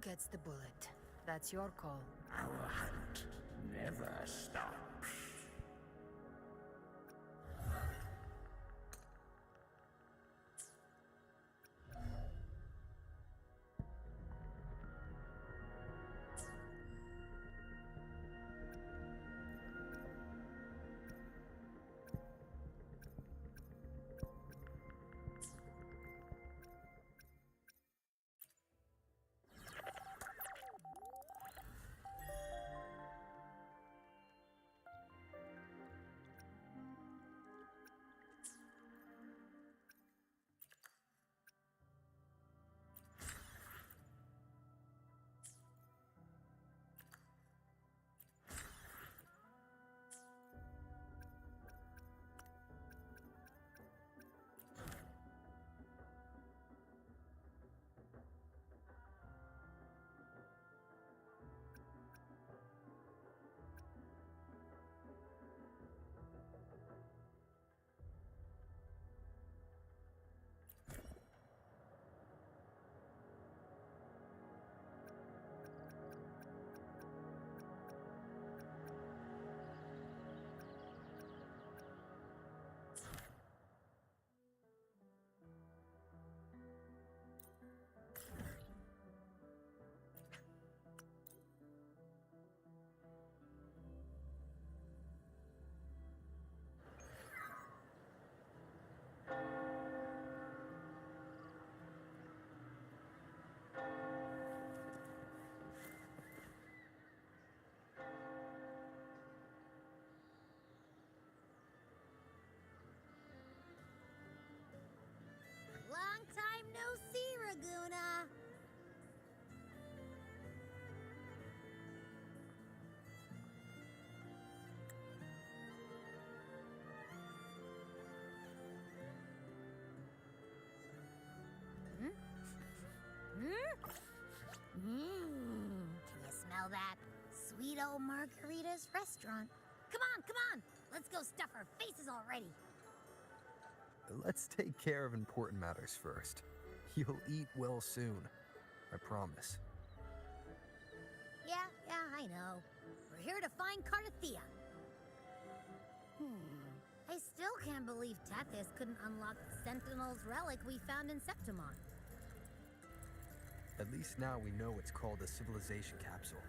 Who gets the bullet? That's your call. Our hunt never stops. Long time no see, Raguna. Can you smell that? Sweet old Margarita's restaurant. Come on, let's go stuff our faces already. Let's take care of important matters first. You'll eat well soon. I promise. Yeah, I know. We're here to find Cardathia. I still can't believe Tethys couldn't unlock the Sentinel's relic we found in Septimon. At least now we know it's called a civilization capsule.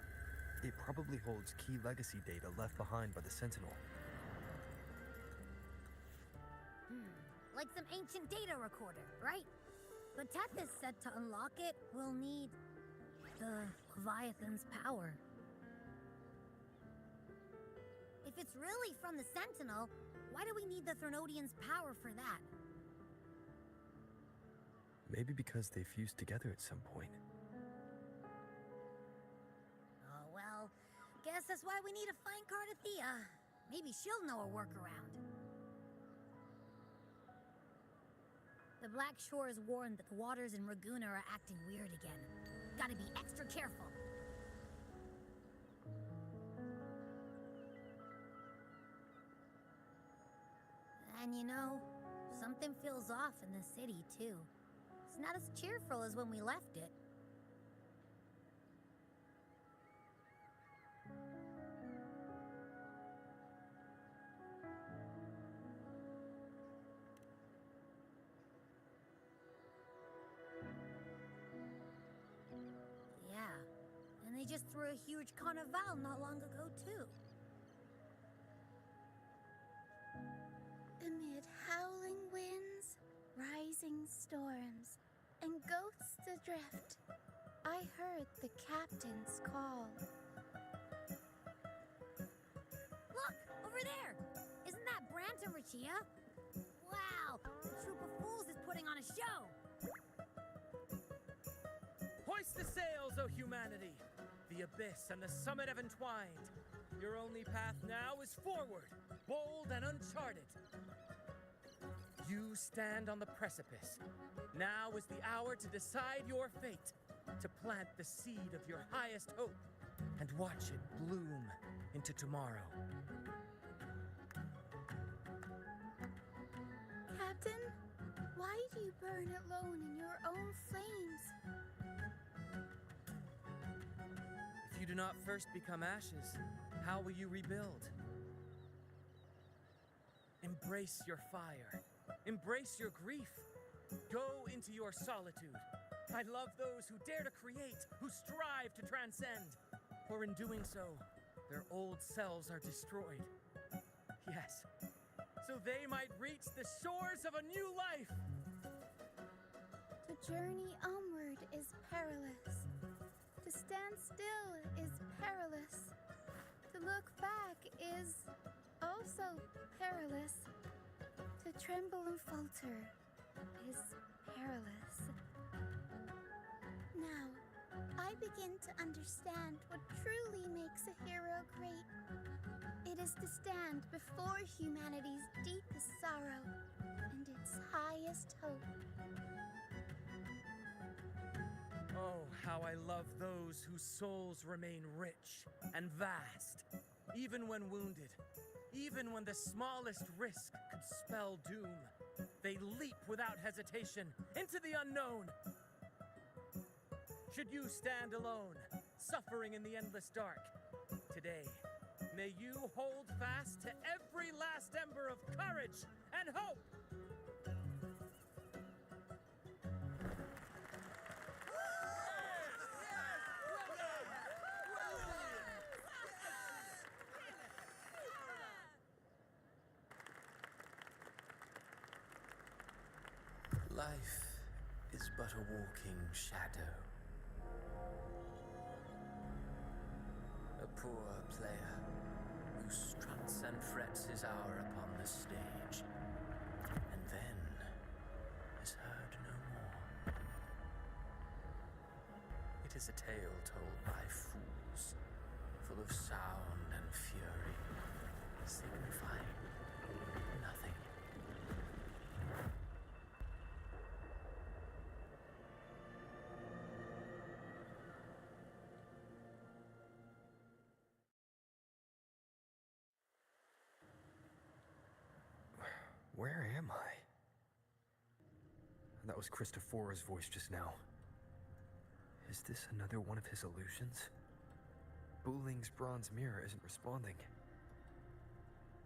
It probably holds key legacy data left behind by the Sentinel. Like some ancient data recorder, right? But Tethys said to unlock it, we'll need the Leviathan's power. If it's really from the Sentinel, why do we need the Threnodian's power for that? Maybe because they fused together at some point. Oh, well, guess that's why we need to find Cardathia. Maybe she'll know a workaround. The Black Shore is warned that the waters in Raguna are acting weird again. Gotta be extra careful. And you know, something feels off in the city, too. It's not as cheerful as when we left it. Yeah, and they just threw a huge carnival not long ago, too. Amid howling winds, rising storms, and ghosts adrift, I heard the captain's call. Look, over there! Isn't that Brant and Rachia? Wow, the troop of fools is putting on a show! Hoist the sails, O humanity! The abyss and the summit have entwined. Your only path now is forward, bold and uncharted. You stand on the precipice. Now is the hour to decide your fate, to plant the seed of your highest hope, and watch it bloom into tomorrow. Captain, why do you burn alone in your own flames? do not first become ashes, how will you rebuild? Embrace your fire. Embrace your grief. Go into your solitude. I love those who dare to create, who strive to transcend. For in doing so, their old selves are destroyed. Yes, so they might reach the shores of a new life. The journey onward is perilous. To stand still is perilous. To look back is also perilous. To tremble and falter is perilous. Now, I begin to understand what truly makes a hero great. It is to stand before humanity's deepest sorrow and its highest hope. Oh, how I love those whose souls remain rich and vast, even when wounded, even when the smallest risk could spell doom. They leap without hesitation into the unknown. Should you stand alone, suffering in the endless dark, today, may you hold fast to every last ember of courage and hope. Life is but a walking shadow. A poor player who struts and frets his hour upon the stage, and then is heard no more. It is a tale told by fools, full of sound and fury, signifying nothing. Where am I? That was Christophora's voice just now. Is this another one of his illusions? Buling's bronze mirror isn't responding.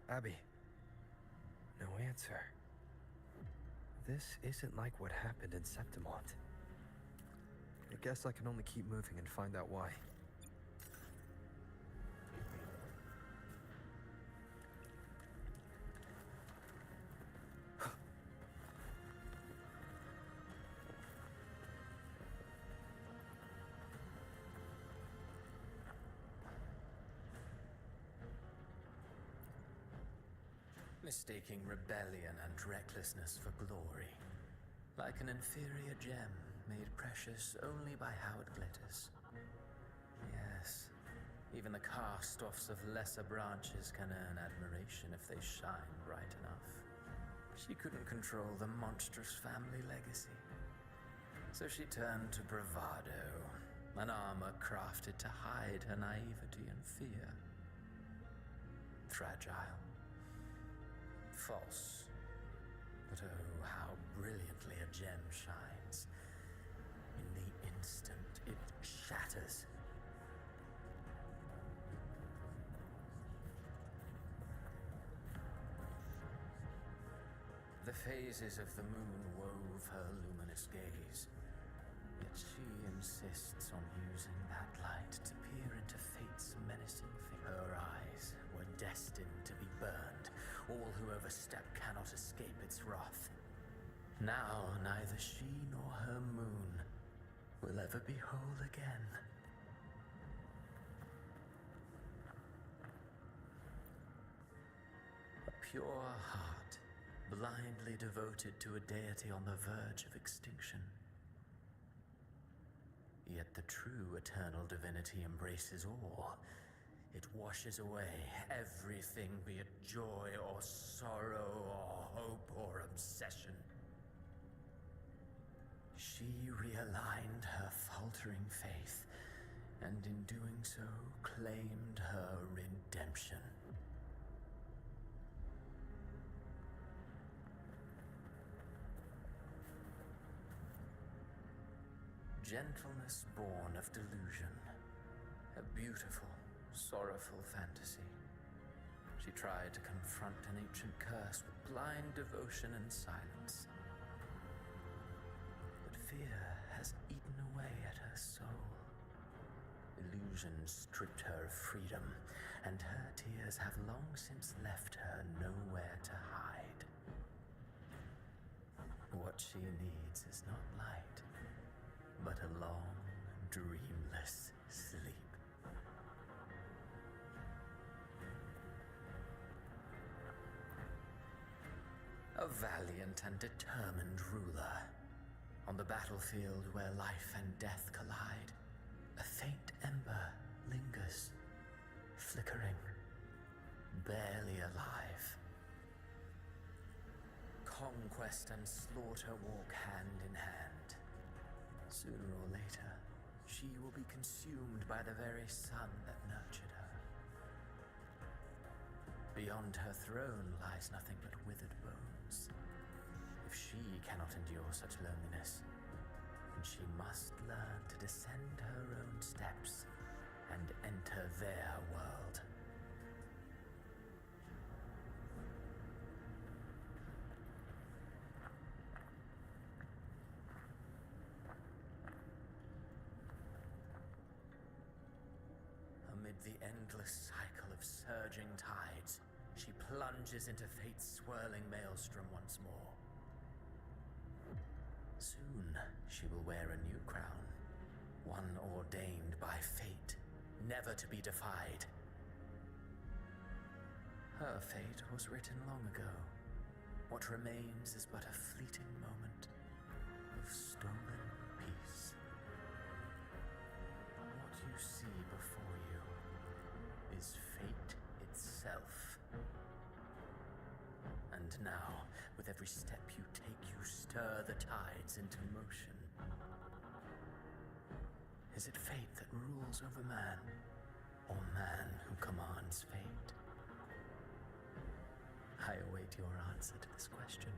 Abby. No answer. This isn't like what happened in Septimont. I guess I can only keep moving and find out why. Mistaking rebellion and recklessness for glory, like an inferior gem made precious only by how it glitters. Yes, even the cast-offs of lesser branches can earn admiration if they shine bright enough. She couldn't control the monstrous family legacy, so she turned to bravado, an armor crafted to hide her naivety and fear. Fragile. False. But oh, how brilliantly a gem shines. In the instant it shatters. The phases of the moon wove her luminous gaze. Yet she insists on using that light to peer into fate's menacing figure. Her eyes were destined to be burned. All who overstep cannot escape its wrath. Now neither she nor her moon will ever be whole again. A pure heart, blindly devoted to a deity on the verge of extinction. Yet the true eternal divinity embraces all. It washes away everything, be it joy or sorrow or hope or obsession. She realigned her faltering faith, and in doing so, claimed her redemption. Gentleness born of delusion, A beautiful, sorrowful fantasy. She tried to confront an ancient curse with blind devotion and silence. But fear has eaten away at her soul. Illusion stripped her of freedom, and her tears have long since left her nowhere to hide. What she needs is not light, but a long, dreamless sleep. A valiant and determined ruler. On the battlefield where life and death collide, a faint ember lingers, flickering, barely alive. Conquest and slaughter walk hand in hand. Sooner or later, she will be consumed by the very sun that nurtured her. Beyond her throne lies nothing but withered bones. If she cannot endure such loneliness, then she must learn to descend her own steps and enter their world. Amid the endless cycle of surging tides, she plunges into fate's swirling maelstrom once more. Soon, she will wear a new crown, one ordained by fate, never to be defied. Her fate was written long ago. What remains is but a fleeting moment of stolen peace. What you see before you is fate itself. And now, with every step you take, you stir the tides into motion. Is it fate that rules over man, or man who commands fate? I await your answer to this question.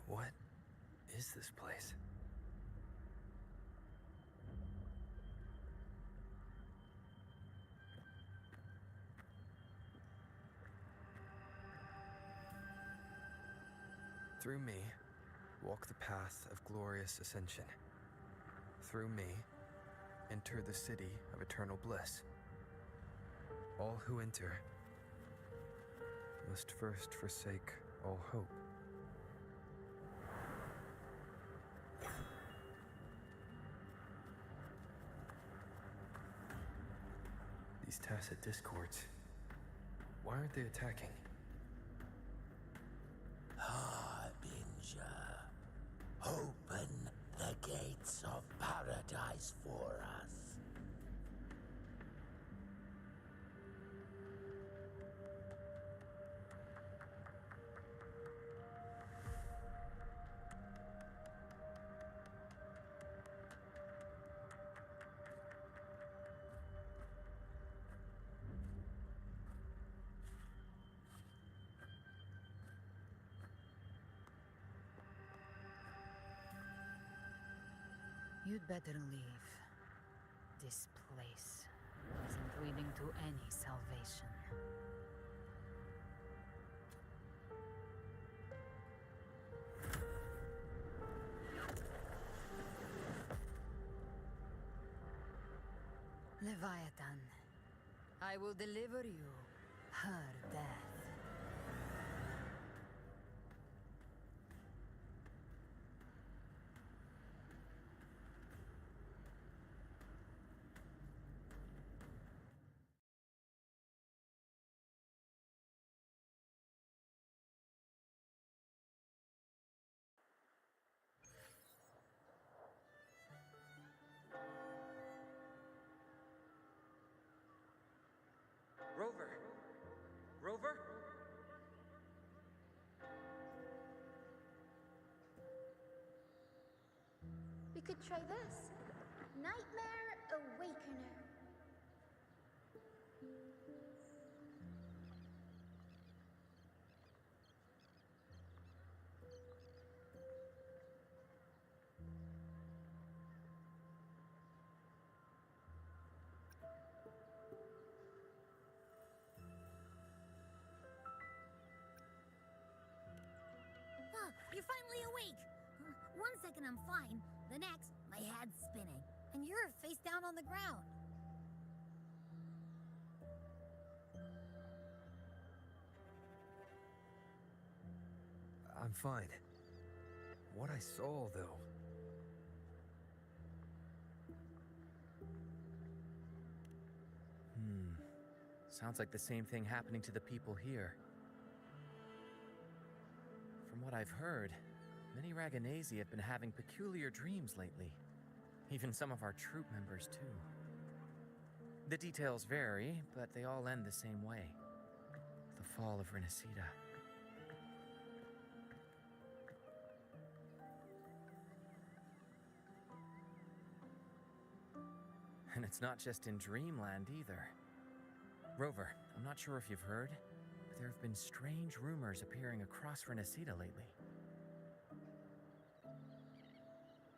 What is this place? Through me, walk the path of glorious ascension. Through me, enter the city of eternal bliss. All who enter must first forsake all hope. These tacit discords, why aren't they attacking? Harbinger, open the gates of paradise for us. You'd better leave. This place isn't leading to any salvation. Leviathan, I will deliver you her death. Rover! Rover? We could try this. Nightmare Awakener. Oh, you're finally awake! 1 second I'm fine, the next, my head's spinning, and you're face down on the ground. I'm fine. What I saw, though. Sounds like the same thing happening to the people here. From what I've heard, many Raganesi have been having peculiar dreams lately. Even some of our troop members, too. The details vary, but they all end the same way. The fall of Renacida. And it's not just in Dreamland either. Rover, I'm not sure if you've heard, but there have been strange rumors appearing across Renacida lately.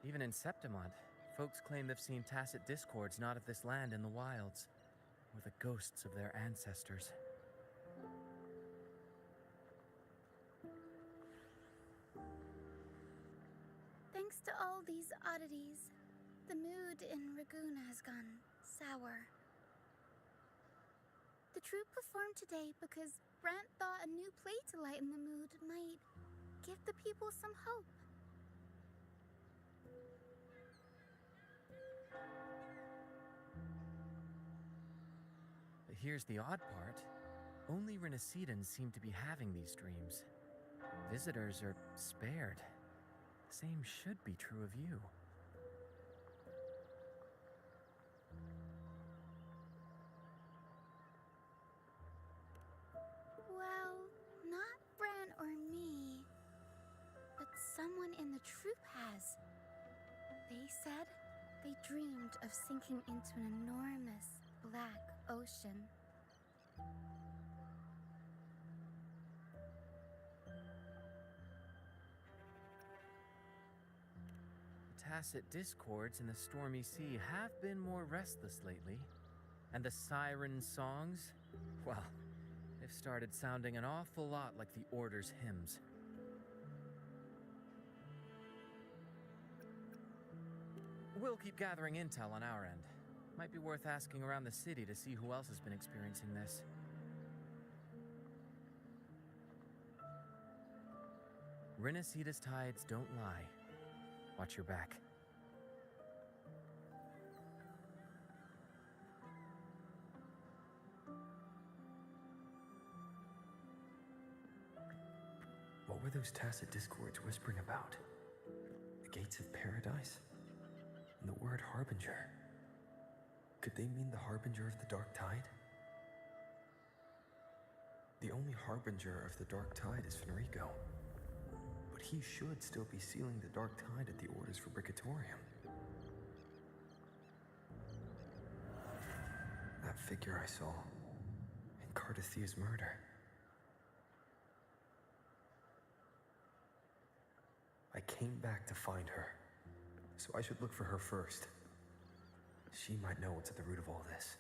Even in Septimont, folks claim they've seen tacit discords not of this land in the wilds, or the ghosts of their ancestors. Thanks to all these oddities, the mood in Ragoon has gone sour. The troupe performed today because Brant thought a new play to lighten the mood might give the people some hope. But here's the odd part. Only Renacidans seem to be having these dreams. Visitors are spared. The same should be true of you. Well, not Bran or me, but someone in the troupe has. They said they dreamed of sinking into an enormous black ocean. The tacit discords in the stormy sea have been more restless lately. And the siren songs, well, they've started sounding an awful lot like the Order's hymns. We'll keep gathering intel on our end. Might be worth asking around the city to see who else has been experiencing this. Renacida's tides don't lie. Watch your back. What were those tacit discords whispering about? The gates of paradise? And the word harbinger? Could they mean the harbinger of the dark tide? The only harbinger of the dark tide is Fenrico. But he should still be sealing the dark tide at the Order's Fabricatorium. That figure I saw in Cardathia's murder. I came back to find her, so I should look for her first. She might know what's at the root of all this.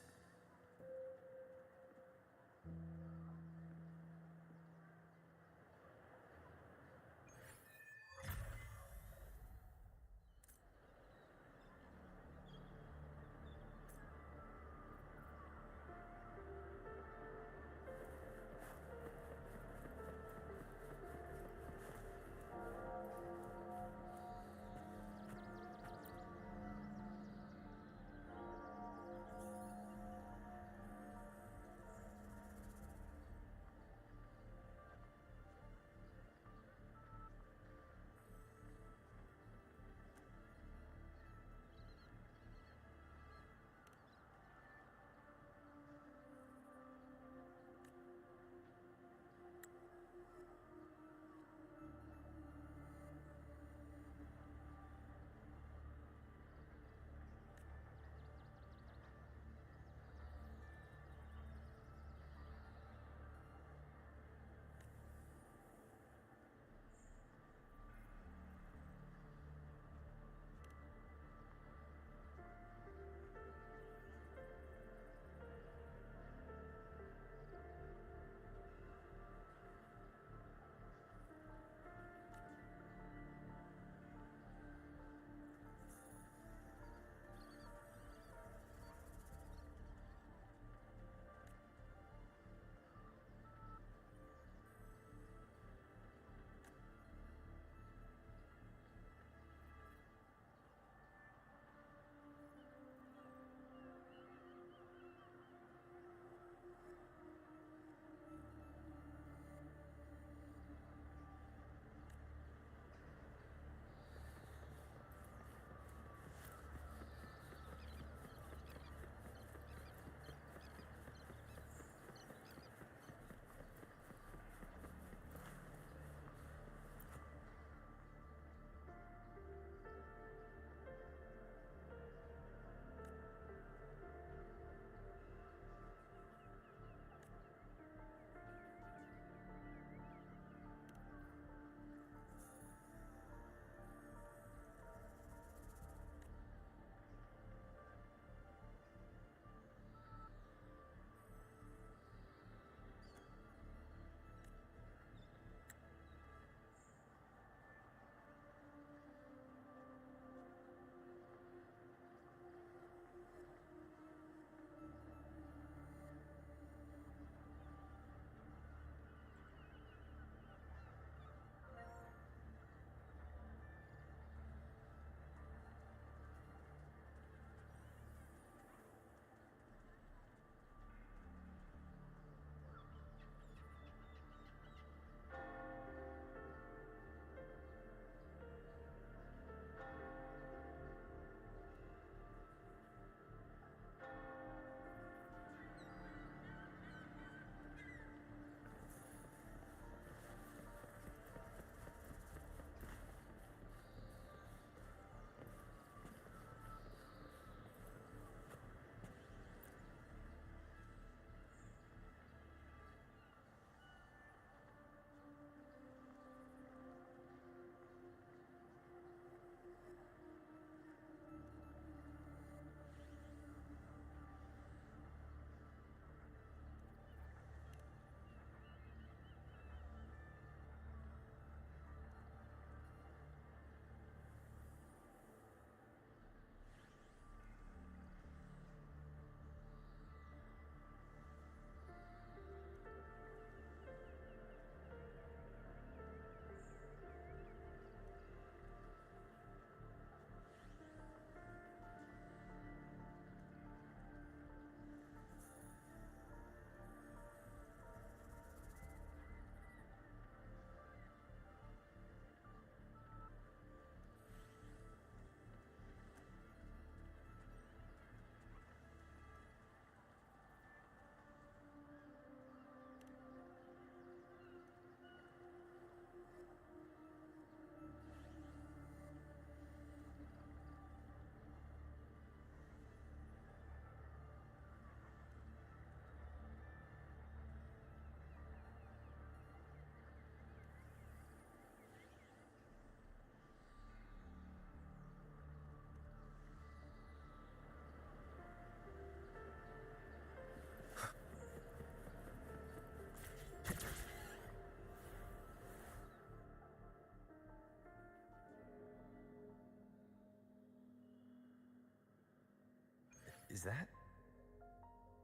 Is that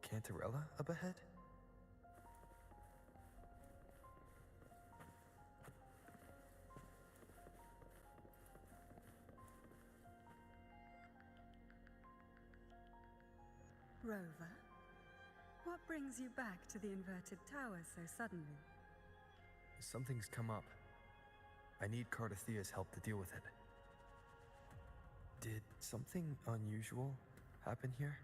Cantarella up ahead? Rover, what brings you back to the inverted tower so suddenly? Something's come up. I need Cardathea's help to deal with it. Did something unusual happen here?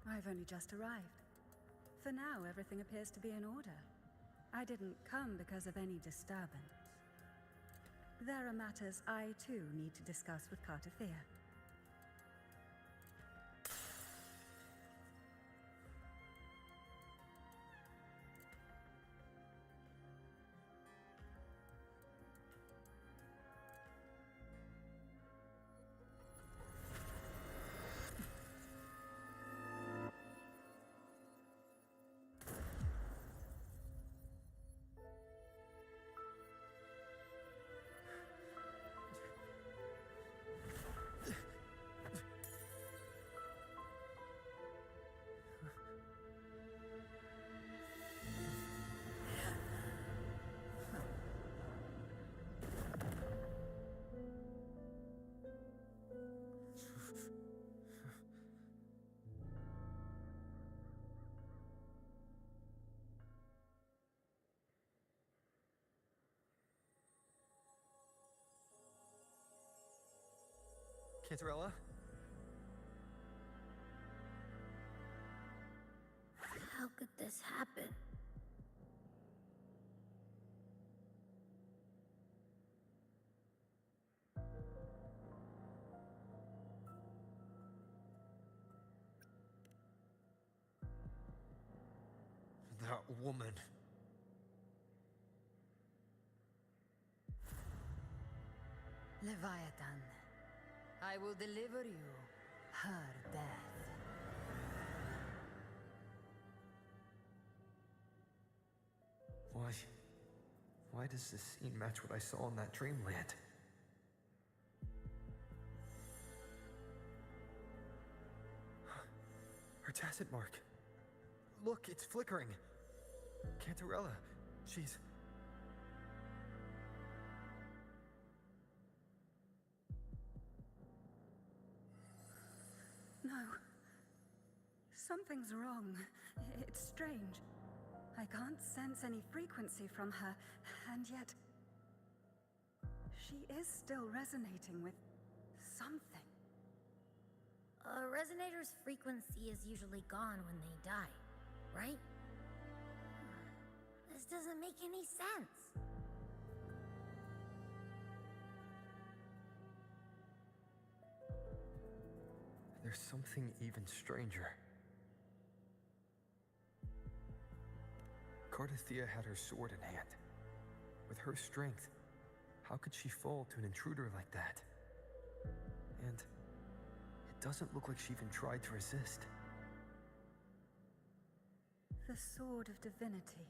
I've only just arrived. For now, everything appears to be in order. I didn't come because of any disturbance. There are matters I, too, need to discuss with Cardathea. Cantarella? How could this happen? That woman. Leviathan, I will deliver you her death. Why does this scene match what I saw in that dreamland? Her tacit mark. Look, it's flickering. Cantarella, she's... No. Something's wrong. It's strange. I can't sense any frequency from her, and yet... she is still resonating with something. A resonator's frequency is usually gone when they die, right? This doesn't make any sense. There's something even stranger. Cardathea had her sword in hand. With her strength, how could she fall to an intruder like that? And it doesn't look like she even tried to resist. The Sword of Divinity,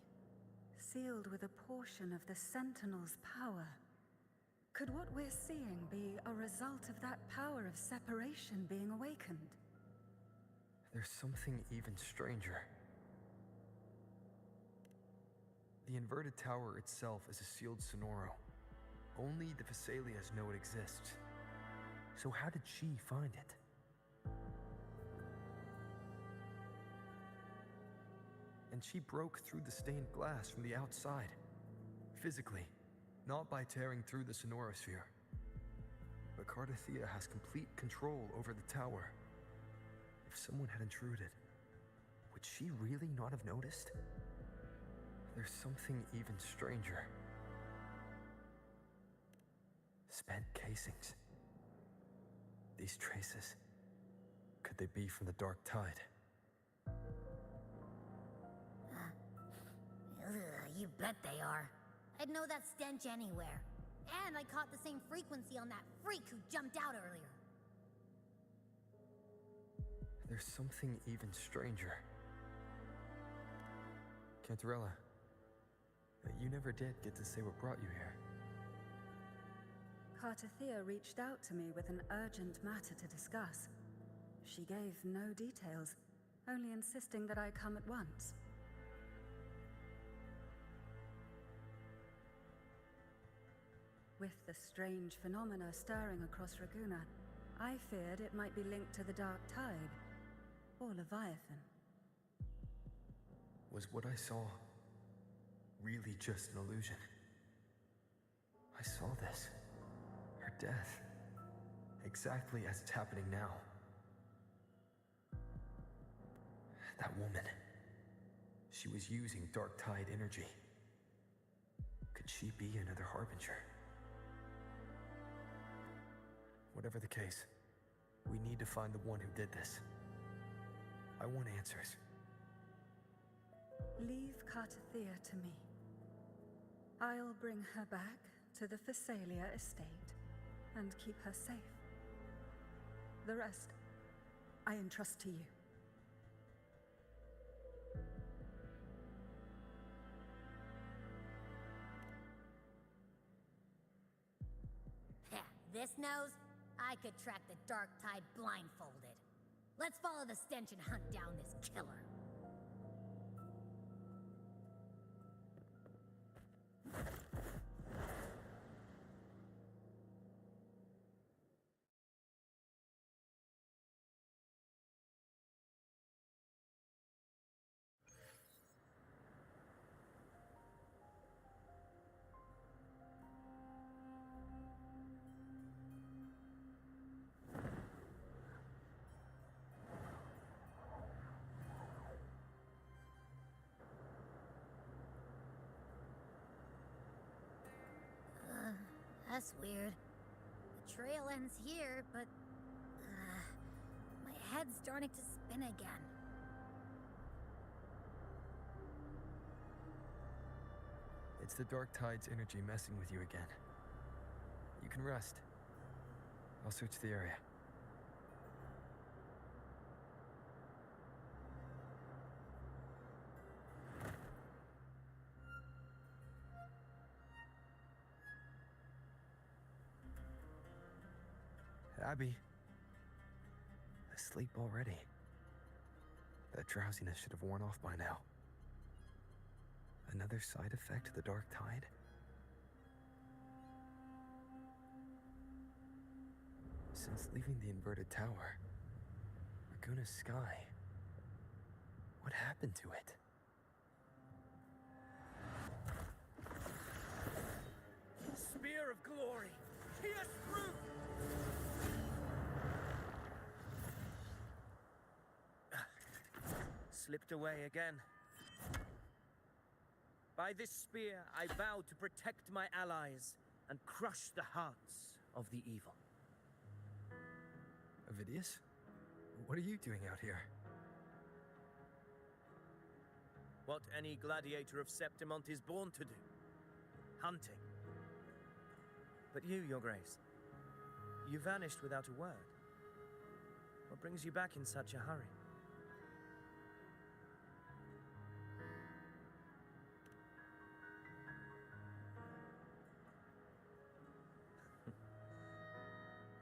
sealed with a portion of the Sentinel's power. Could what we're seeing be a result of that power of separation being awakened? There's something even stranger. The inverted tower itself is a sealed sonoro. Only the Vesalias know it exists. So how did she find it? And she broke through the stained glass from the outside. Physically, not by tearing through the sonorosphere. But Cardathea has complete control over the tower. If someone had intruded, would she really not have noticed? There's something even stranger. Spent casings. These traces, could they be from the Dark Tide? You bet they are. I'd know that stench anywhere. And I caught the same frequency on that freak who jumped out earlier. There's something even stranger. Cantarella, you never did get to say what brought you here. Cardathea reached out to me with an urgent matter to discuss. She gave no details, only insisting that I come at once. With the strange phenomena stirring across Raguna, I feared it might be linked to the Dark Tide, or Leviathan. Was what I saw really just an illusion? I saw this. Her death. Exactly as it's happening now. That woman. She was using Dark Tide energy. Could she be another Harbinger? Whatever the case, we need to find the one who did this. I want answers. Leave Cartathea to me. I'll bring her back to the Phasalia estate and keep her safe. The rest, I entrust to you. Heh, this nose? I could track the Dark Tide blindfolded. Let's follow the stench and hunt down this killer. That's weird. The trail ends here, but... my head's starting to spin again. It's the Dark Tide's energy messing with you again. You can rest. I'll search the area. Abby. Asleep already. That drowsiness should have worn off by now. Another side effect of the Dark Tide? Since leaving the inverted tower, Raguna's sky, what happened to it? Spear of glory! Pierce through! Slipped away again. By this spear, I vow to protect my allies and crush the hearts of the evil. Avidius? What are you doing out here? What any gladiator of Septimont is born to do. Hunting. But you, Your Grace, you vanished without a word. What brings you back in such a hurry?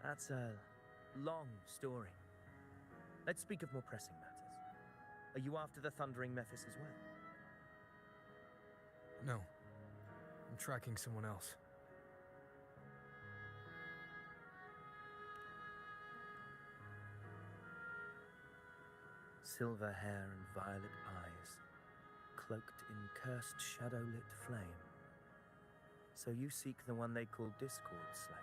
That's a long story. Let's speak of more pressing matters. Are you after the Thundering Mephis as well? No. I'm tracking someone else. Silver hair and violet eyes, cloaked in cursed shadow-lit flame. So you seek the one they call Discord Slayer.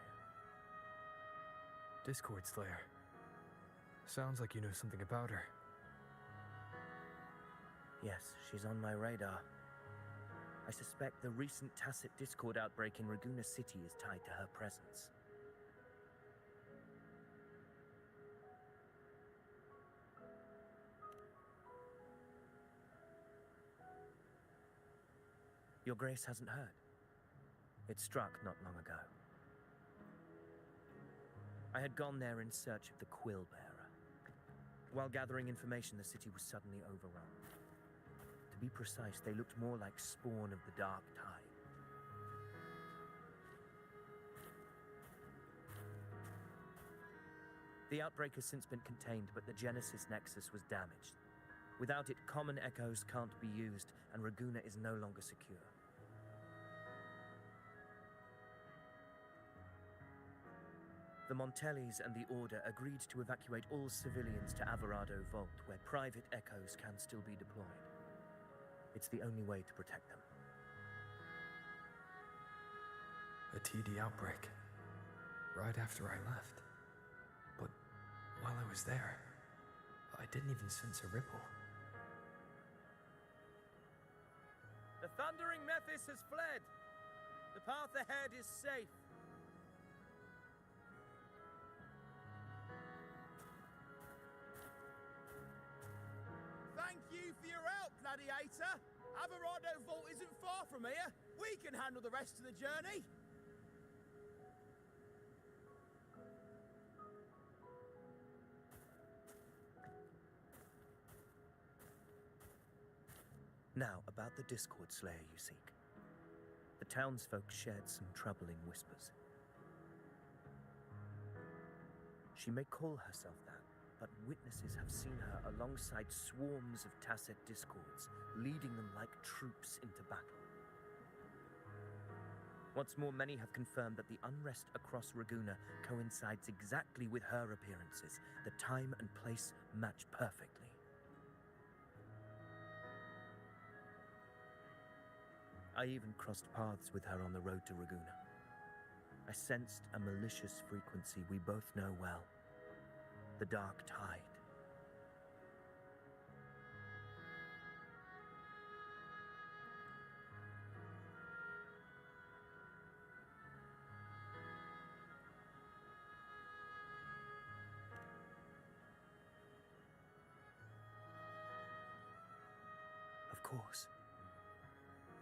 Discord Slayer. Sounds like you know something about her. Yes, she's on my radar. I suspect the recent tacit Discord outbreak in Raguna City is tied to her presence. Your Grace hasn't heard. It struck not long ago. I had gone there in search of the Quill Bearer. While gathering information, the city was suddenly overrun. To be precise, they looked more like spawn of the Dark Tide. The outbreak has since been contained, but the Genesis Nexus was damaged. Without it, common echoes can't be used, and Raguna is no longer secure. The Montellis and the Order agreed to evacuate all civilians to Alvarado Vault, where private echoes can still be deployed. It's the only way to protect them. A TD outbreak. Right after I left. But while I was there, I didn't even sense a ripple. The Thundering Mephis has fled. The path ahead is safe. Thank you for your help, Gladiator. Alvarado Vault isn't far from here. We can handle the rest of the journey. Now, about the Discord Slayer you seek. The townsfolk shared some troubling whispers. She may call herself that, but witnesses have seen her alongside swarms of Tacet Discords, leading them like troops into battle. What's more, many have confirmed that the unrest across Raguna coincides exactly with her appearances. The time and place match perfectly. I even crossed paths with her on the road to Raguna. I sensed a malicious frequency we both know well. The Dark Tide. Of course.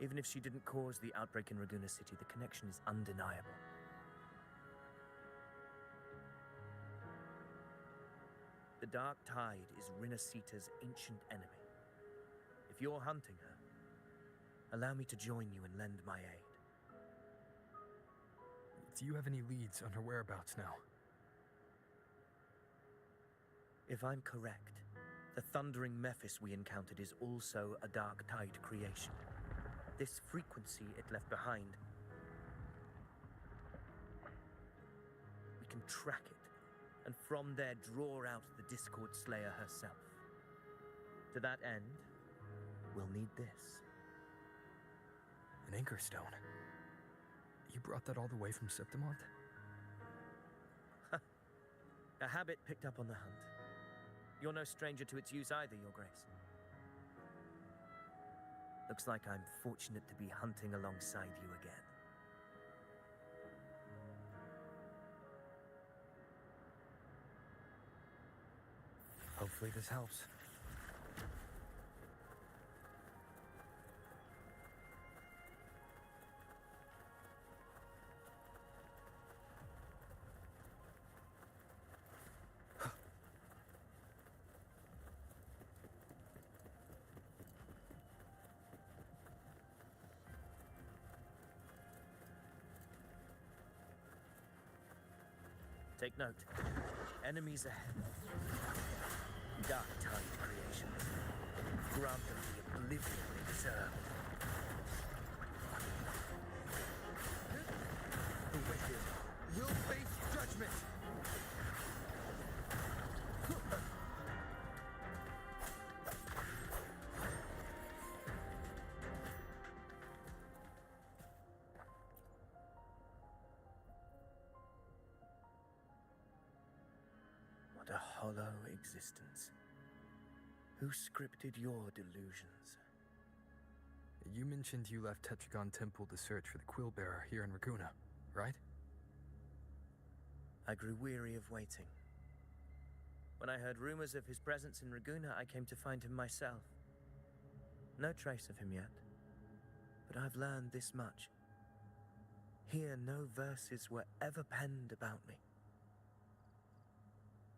Even if she didn't cause the outbreak in Raguna City, the connection is undeniable. The Dark Tide is Rinasita's ancient enemy. If you're hunting her, allow me to join you and lend my aid. Do you have any leads on her whereabouts now? If I'm correct, the Thundering Mephis we encountered is also a Dark Tide creation. This frequency it left behind, we can track it, and from there draw out the Discord Slayer herself. To that end, we'll need this. An anchor stone. You brought that all the way from Septimont? A habit picked up on the hunt. You're no stranger to its use either, Your Grace. Looks like I'm fortunate to be hunting alongside you again. Hopefully this helps. Take note. Enemies ahead. Dark Tide creation. Grant them the oblivion they deserve. The wicked will face judgment. What a hollow existence. Who scripted your delusions? You mentioned you left Tetragon Temple to search for the Quill Bearer here in Raguna, right? I grew weary of waiting. When I heard rumors of his presence in Raguna, I came to find him myself. No trace of him yet, but I've learned this much. Here, no verses were ever penned about me.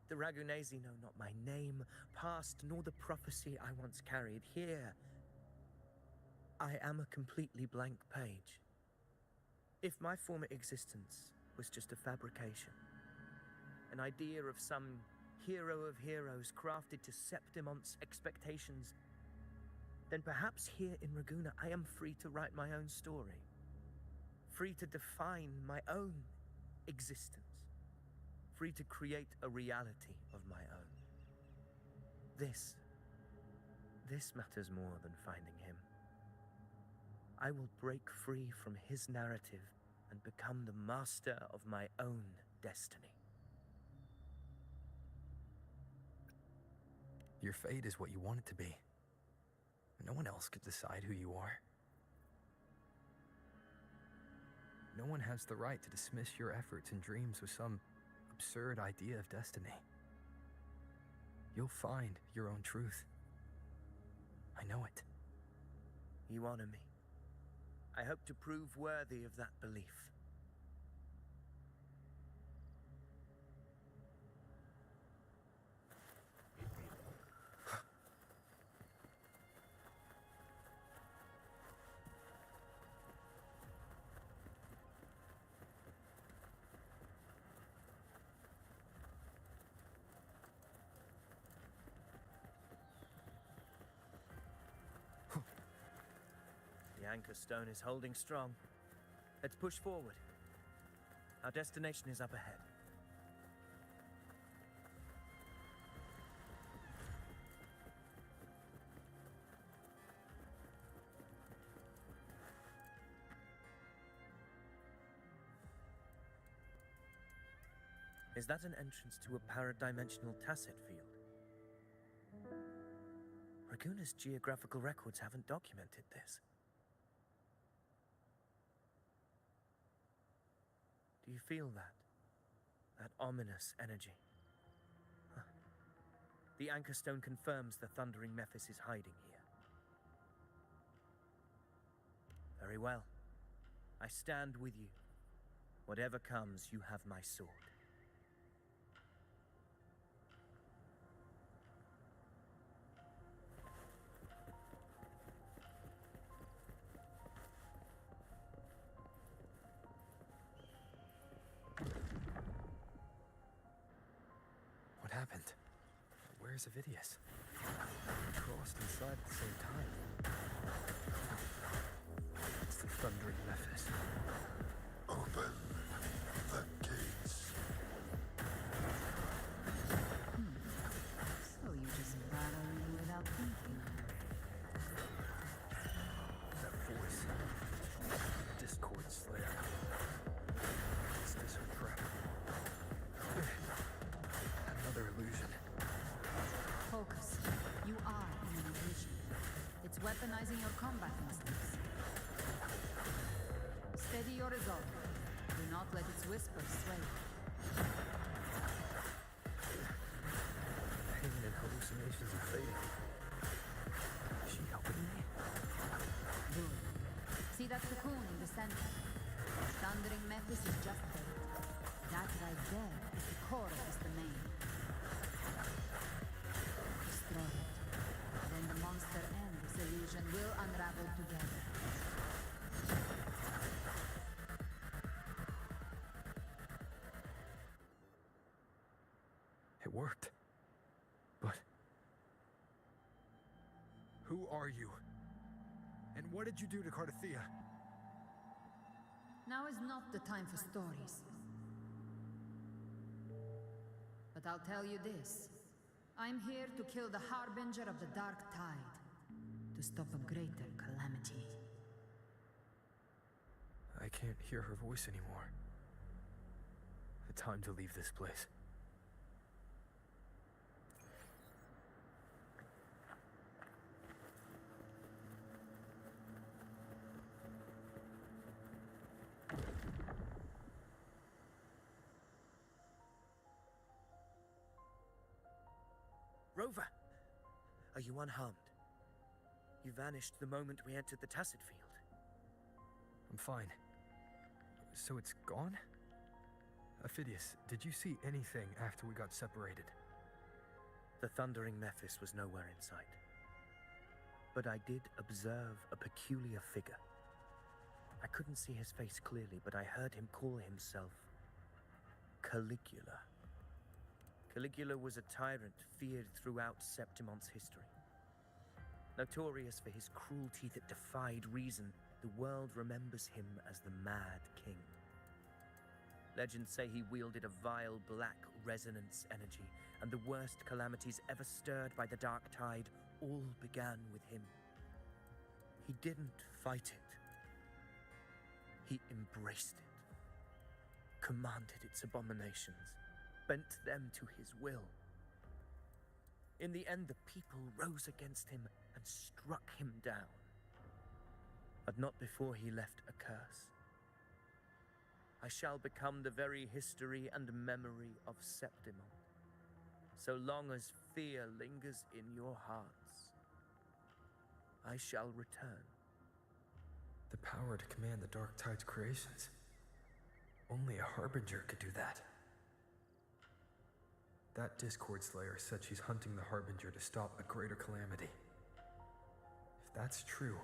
The Ragunesi know not my name, past, nor the prophecy I once carried. Here, I am a completely blank page. If my former existence was just a fabrication, an idea of some hero of heroes crafted to Septimon's expectations, then perhaps here in Raguna I am free to write my own story. Free to define my own existence. Free to create a reality of my own. This matters more than finding him. I will break free from his narrative and become the master of my own destiny. Your fate is what you want it to be. No one else could decide who you are. No one has the right to dismiss your efforts and dreams with some absurd idea of destiny. You'll find your own truth. I know it. You honor me. I hope to prove worthy of that belief. The anchor stone is holding strong. Let's push forward. Our destination is up ahead. Is that an entrance to a paradimensional tacit field? Raguna's geographical records haven't documented this. Do you feel that? That ominous energy? Huh. The anchor stone confirms the thundering Mephis is hiding here. Very well. I stand with you. Whatever comes, you have my sword. What happened? Where's Avidius? We crossed inside at the same time. It's the thundering Mephis. Open the gates. So you just battle me without thinking. That voice. Discord Slayer. Is this her threat? Another illusion. Focus. You are in an illusion. It's weaponizing your combat instincts. Steady your resolve. Do not let its whispers sway you. Pain and hallucinations are fading. Is she helping me? Good. See that cocoon in the center? Thundering Mephis is just there. That right there is the core of this domain. Destroy it. Then the monster and this illusion will unravel together. It worked. But who are you? And what did you do to Cardathea? Now is not the time for stories. But I'll tell you this. I'm here to kill the Harbinger of the Dark Tide. To stop a greater calamity. I can't hear her voice anymore. Time to leave this place. Rover! Are you unharmed? You vanished the moment we entered the tacit field. I'm fine. So it's gone? Ophidius, did you see anything after we got separated? The thundering Mephis was nowhere in sight. But I did observe a peculiar figure. I couldn't see his face clearly, but I heard him call himself Caligula. Caligula was a tyrant feared throughout Septimon's history. Notorious for his cruelty that defied reason, the world remembers him as the Mad King. Legends say he wielded a vile black resonance energy, and the worst calamities ever stirred by the Dark Tide all began with him. He didn't fight it. He embraced it, commanded its abominations, bent them to his will. In the end, the people rose against him and struck him down. But not before he left a curse. I shall become the very history and memory of Septimon, so long as fear lingers in your hearts. I shall return. The power to command the Dark Tide's creations. Only a Harbinger could do that. That Discord Slayer said she's hunting the Harbinger to stop a greater calamity. If that's true,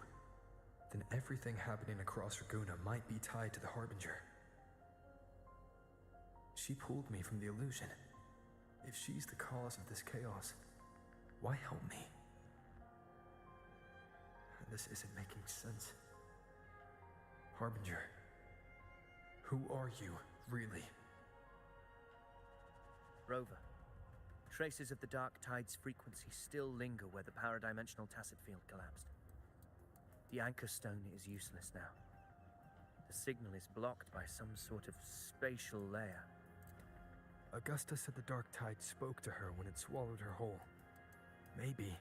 then everything happening across Raguna might be tied to the Harbinger. She pulled me from the illusion. If she's the cause of this chaos, why help me? This isn't making sense. Harbinger, who are you, really? Rover, traces of the Dark Tide's frequency still linger where the paradimensional tacit field collapsed. The anchor stone is useless now. The signal is blocked by some sort of spatial layer. Augusta said the Dark Tide spoke to her when it swallowed her whole. Maybe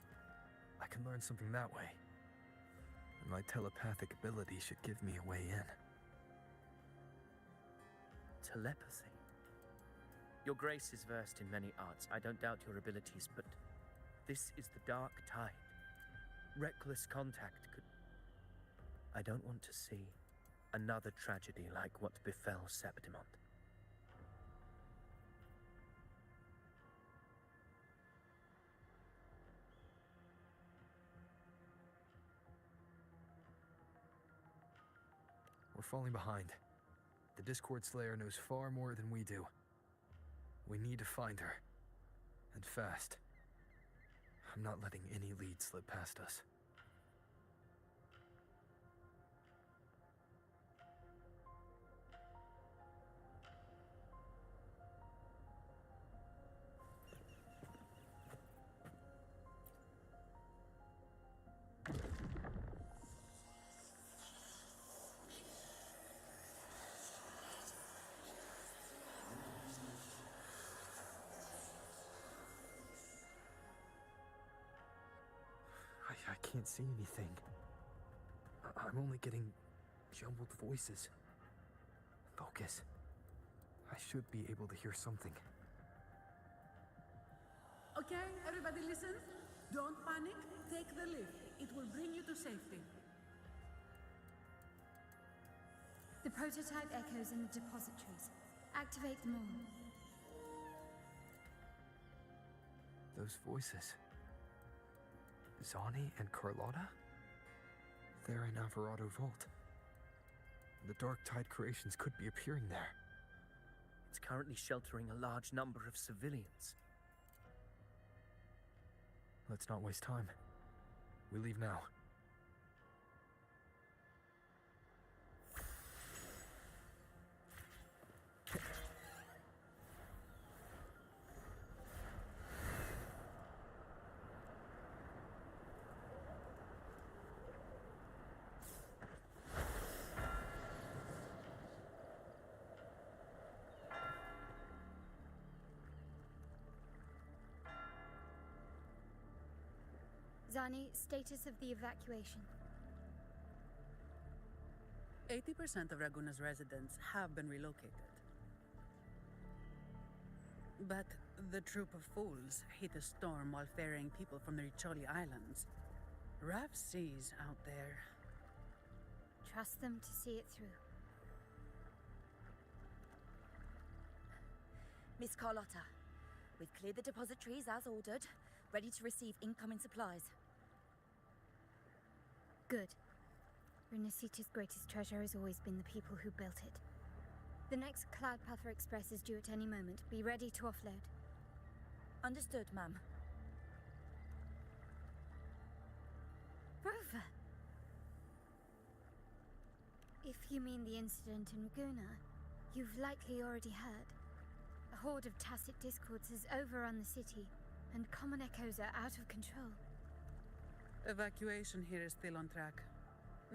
I can learn something that way. And my telepathic ability should give me a way in. Telepathy? Your Grace is versed in many arts. I don't doubt your abilities, but this is the Dark Tide. Reckless contact could... I don't want to see another tragedy like what befell Septimon. We're falling behind. The Discord Slayer knows far more than we do. We need to find her. And fast. I'm not letting any lead slip past us. I can't see anything. I'm only getting jumbled voices. Focus. I should be able to hear something. Okay, everybody listen. Don't panic. Take the lift. It will bring you to safety. The prototype echoes in the depositories. Activate them all. Those voices. Zani and Carlotta? They're in Alvarado Vault. The Dark Tide creations could be appearing there. It's currently sheltering a large number of civilians. Let's not waste time. We leave now. Zani, status of the evacuation. 80% of Raguna's residents have been relocated. But the troop of fools hit a storm while ferrying people from the Riccioli Islands. Rough seas out there. Trust them to see it through. Miss Carlotta, we've cleared the depositories as ordered, ready to receive incoming supplies. Good. Renacita's greatest treasure has always been the people who built it. The next Cloudpather Express is due at any moment. Be ready to offload. Understood, ma'am. Rover! If you mean the incident in Raguna, you've likely already heard. A horde of tacit discords has overrun the city, and common echoes are out of control. Evacuation here is still on track.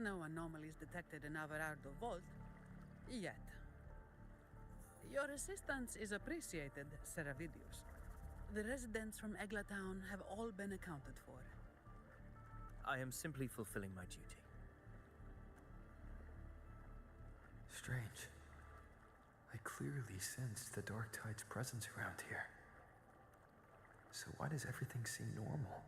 No anomalies detected in Averardo Vault. Yet. Your assistance is appreciated, Seravidius. The residents from Eglatown have all been accounted for. I am simply fulfilling my duty. Strange. I clearly sense the Dark Tide's presence around here. So why does everything seem normal?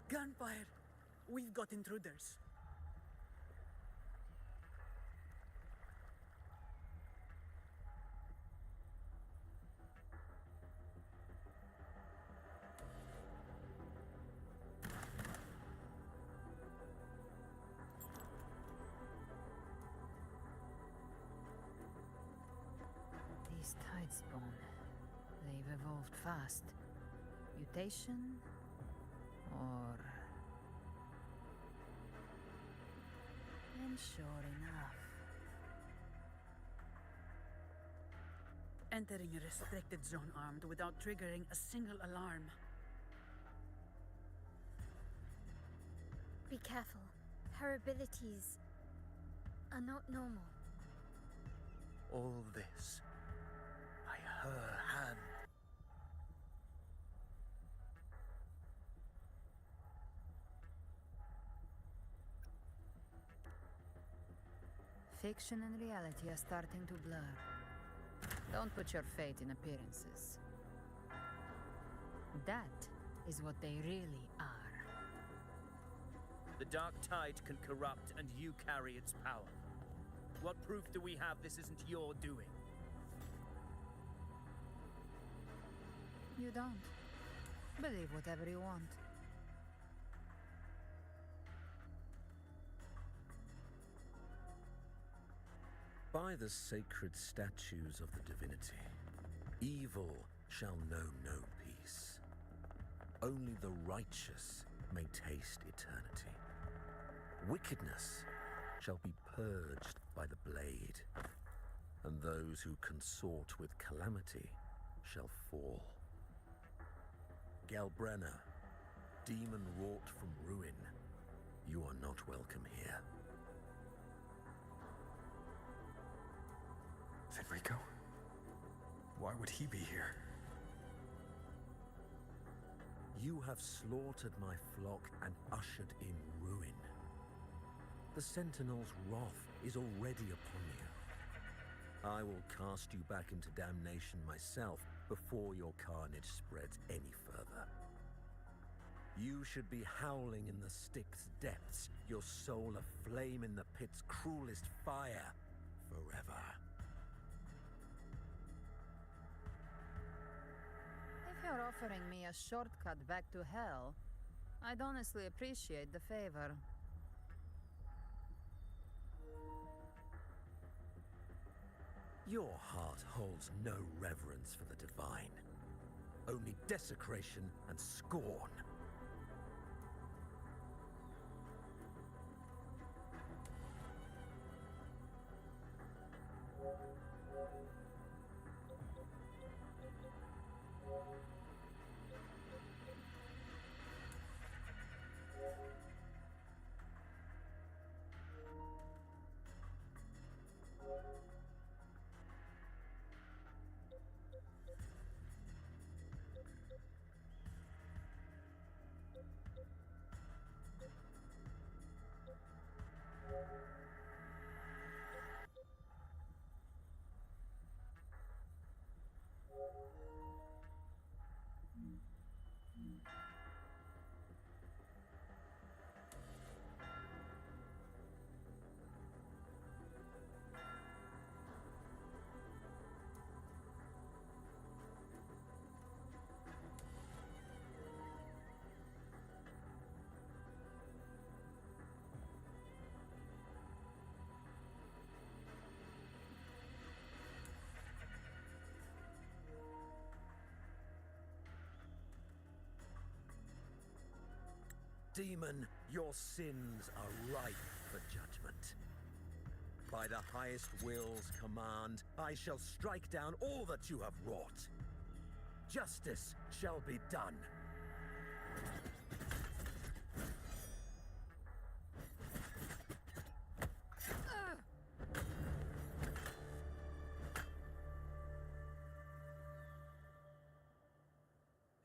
Gunfire! We've got intruders. These tidespawn, they've evolved fast. Mutation? Or... And sure enough. Entering a restricted zone armed without triggering a single alarm. Be careful. Her abilities are not normal. All this by her hand. Fiction and reality are starting to blur. Don't put your fate in appearances. That is what they really are. The Dark Tide can corrupt, and you carry its power. What proof do we have this isn't your doing? You don't. Believe whatever you want. By the sacred statues of the divinity, evil shall know no peace. Only the righteous may taste eternity. Wickedness shall be purged by the blade, and those who consort with calamity shall fall. Galbrenna, demon wrought from ruin, you are not welcome here. Fenrico? Why would he be here? You have slaughtered my flock and ushered in ruin. The Sentinel's wrath is already upon you. I will cast you back into damnation myself before your carnage spreads any further. You should be howling in the Styx's depths, your soul aflame in the pit's cruelest fire, forever. If you're offering me a shortcut back to hell, I'd honestly appreciate the favor. Your heart holds no reverence for the divine, only desecration and scorn. Demon, your sins are ripe for judgment. By the highest will's command, I shall strike down all that you have wrought. Justice shall be done.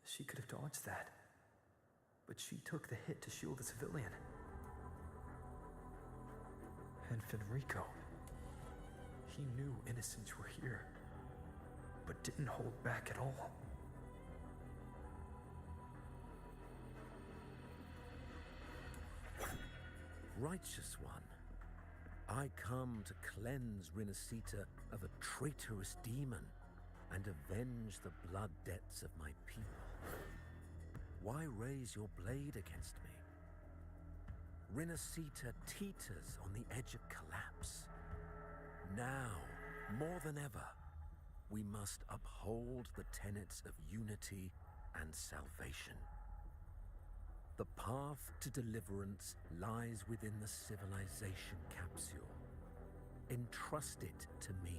She could have dodged that. But she took the hit to shield the civilian. And Fenrico. He knew innocents were here, but didn't hold back at all. Righteous one, I come to cleanse Rinascita of a traitorous demon and avenge the blood debts of my people. Why raise your blade against me? Rinascita teeters on the edge of collapse. Now, more than ever, we must uphold the tenets of unity and salvation. The path to deliverance lies within the civilization capsule. Entrust it to me.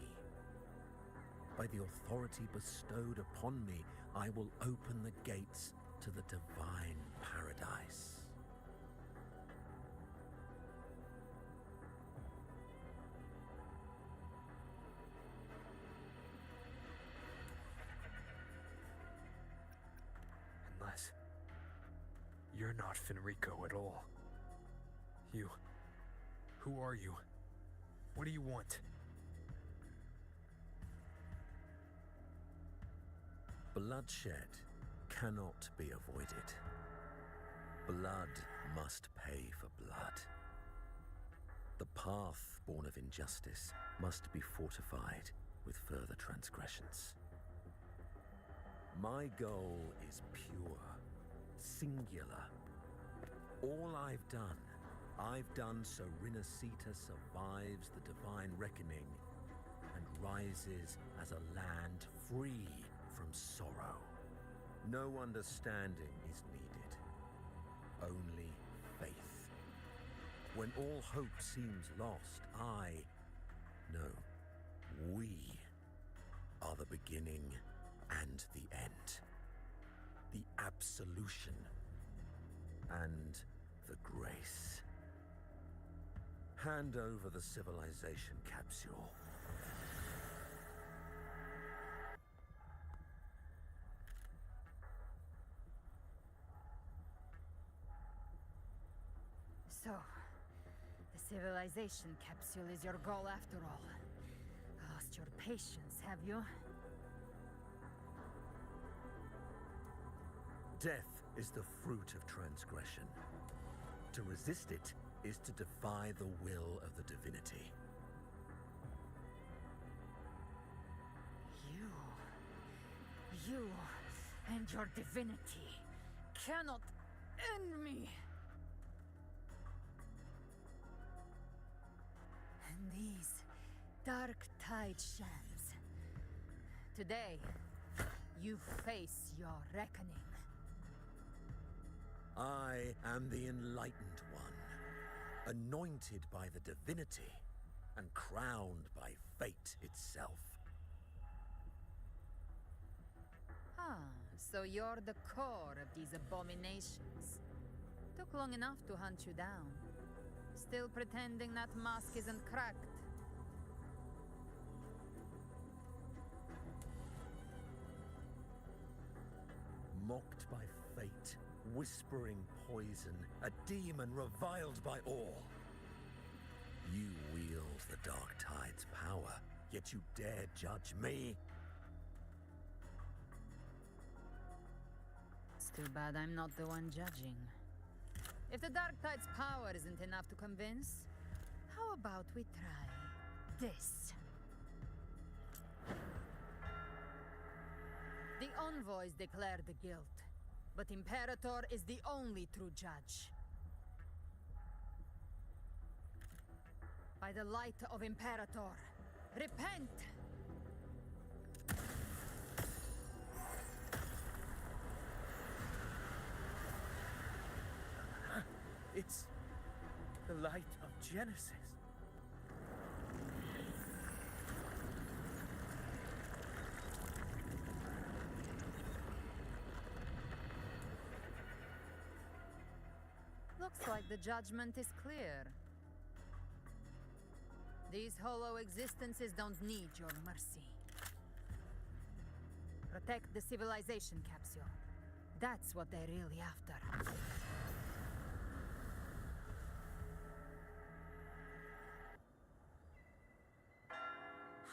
By the authority bestowed upon me, I will open the gates to the divine paradise. Unless you're not Fenrico at all. Who are you? What do you want? Bloodshed cannot be avoided. Blood must pay for blood. The path born of injustice must be fortified with further transgressions. My goal is pure, singular. All I've done so Rinascita survives the divine reckoning and rises as a land free from sorrow. No understanding is needed, only faith. When all hope seems lost, we are the beginning and the end. The absolution and the grace. Hand over the civilization capsule. So, the civilization capsule is your goal after all. Lost your patience, have you? Death is the fruit of transgression. To resist it is to defy the will of the divinity. You and your divinity cannot end me. And these dark tide shams. Today, you face your reckoning. I am the enlightened one, anointed by the divinity and crowned by fate itself. So you're the core of these abominations. Took long enough to hunt you down. Still pretending that mask isn't cracked. Mocked by fate, whispering poison, a demon reviled by all. You wield the Dark Tide's power, yet you dare judge me? It's too bad I'm not the one judging. If the Dark Tide's power isn't enough to convince, how about we try this? The envoys declare the guilt, but Imperator is the only true judge. By the light of Imperator, repent! light of Genesis. Looks like the judgment is clear. These hollow existences don't need your mercy. Protect the civilization capsule. That's what they're really after.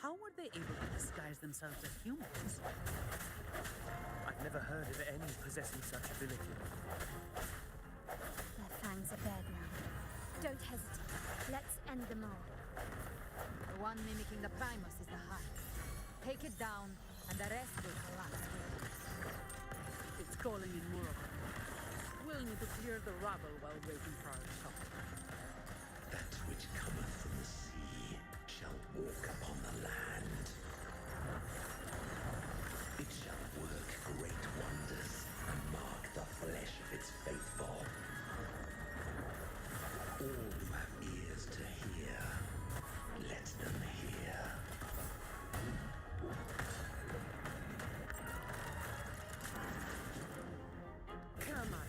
How were they able to disguise themselves as humans? I've never heard of any possessing such ability. Their fangs are bared now. Don't hesitate. Let's end them all. The one mimicking the Primus is the heart. Take it down, and the rest will collapse. It's calling in more of them. We'll need to clear the rabble while waiting for our shot. That which cometh from the sea shall walk upon the land. It shall work great wonders and mark the flesh of its faithful. All who have ears to hear, let them hear. Come on.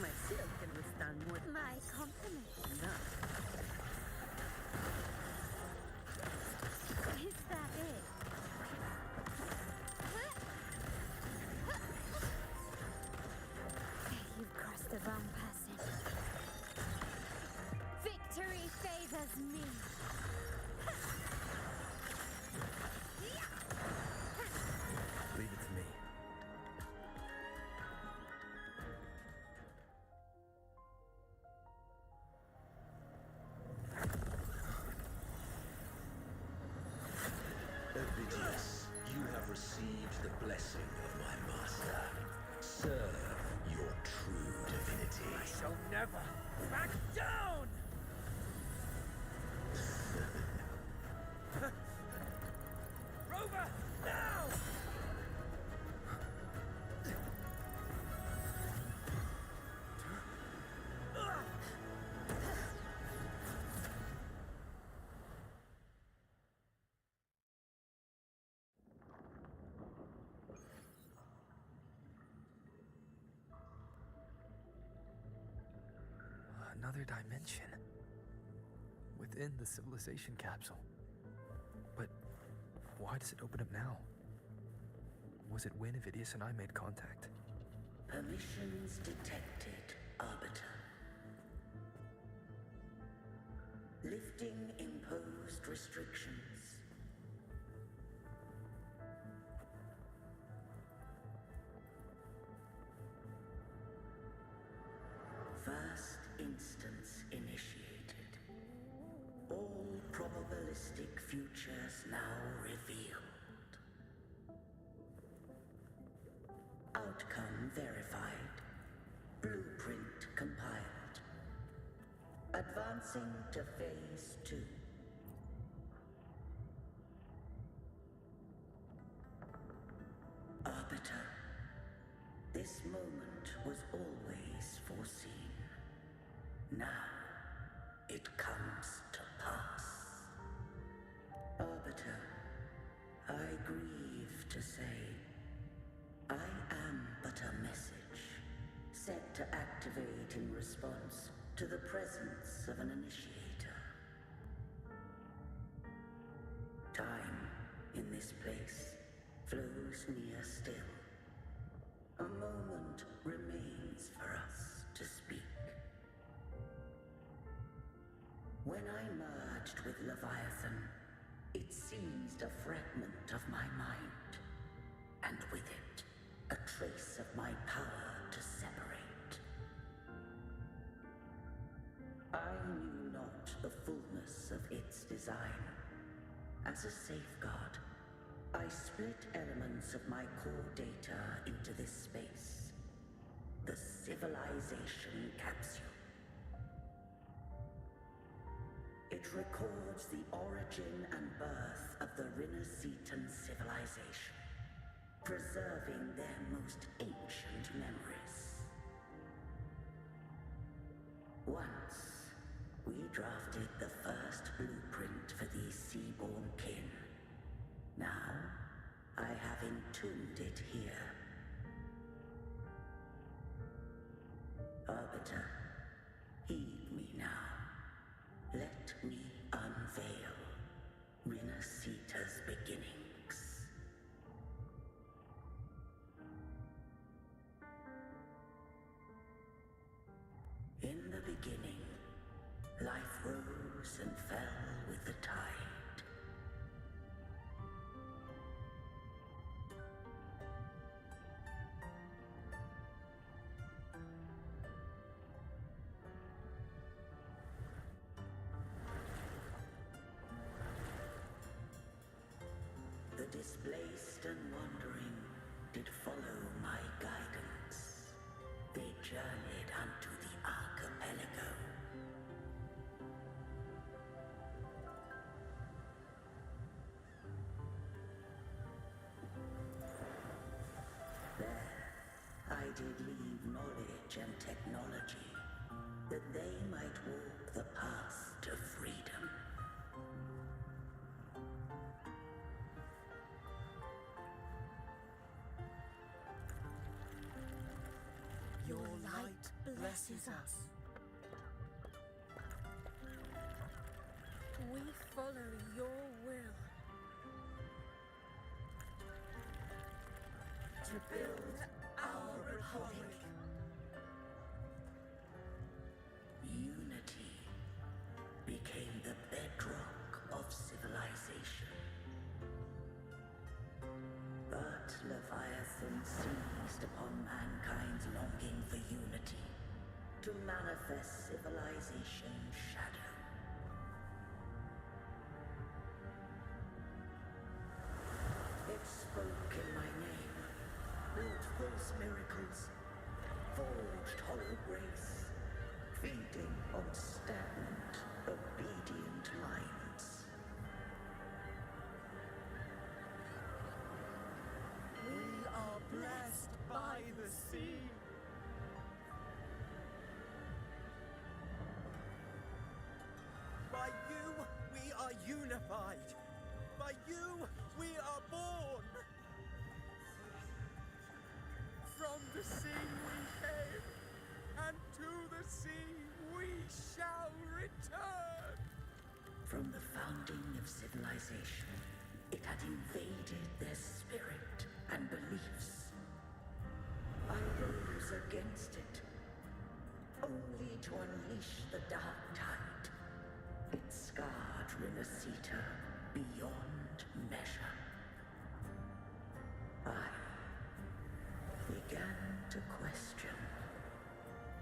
My shield can withstand more than My compliment. enough. Is that it? You've crossed the wrong person. Victory favors me. Leave it to me. Ovidius, you have received the blessing of my master. Serve your true divinity. I shall never back down! Rover, now! Another dimension. Within the civilization capsule. But why does it open up now? Was it when Avidius and I made contact? Permissions detected, Arbiter. Lifting imposed restrictions. First instance initiated. All probabilistic futures now revealed. Outcome verified. Blueprint compiled. Advancing to phase 2. Arbiter, this moment was always foreseen. Now, it comes to pass. Arbiter, I grieve to say, I am but a message, set to activate in response to the presence of an initiator. Time, in this place, flows near still. A moment remains for us to speak. When I merged with Leviathan, it seized a fragment of my mind, and with it, a trace of my power to separate. I knew not the fullness of its design. As a safeguard, I split elements of my core data into this space, the civilization capsule. It records the origin and birth of the Rinnesetan civilization, preserving their most ancient memories. Once, we drafted the first blueprint for these seaborn kin. Now, I have entombed it here. Arbiter, heed me now. Let me unveil Rinasita's beginnings. In the beginning, life rose and fell with the tide. The displaced and wandering did follow my guidance. They journeyed unto the archipelago. There, I did leave knowledge and technology, that they might walk the path to freedom. Your light blesses us. We follow your will. To build our republic. Unity became the bedrock of civilization. But Leviathan seized upon mankind's longing for unity to manifest civilization's shadow. It spoke in my name, built false miracles, forged hollow grace, feeding on stagnant, obedient minds. We are blessed by the sea. By you, we are unified. By you, we are born. From the sea we came, and to the sea we shall return. From the founding of civilization, it had invaded their spirit and beliefs. I rose against it, only to unleash the dark tide. It scarred Rinasita beyond measure. I began to question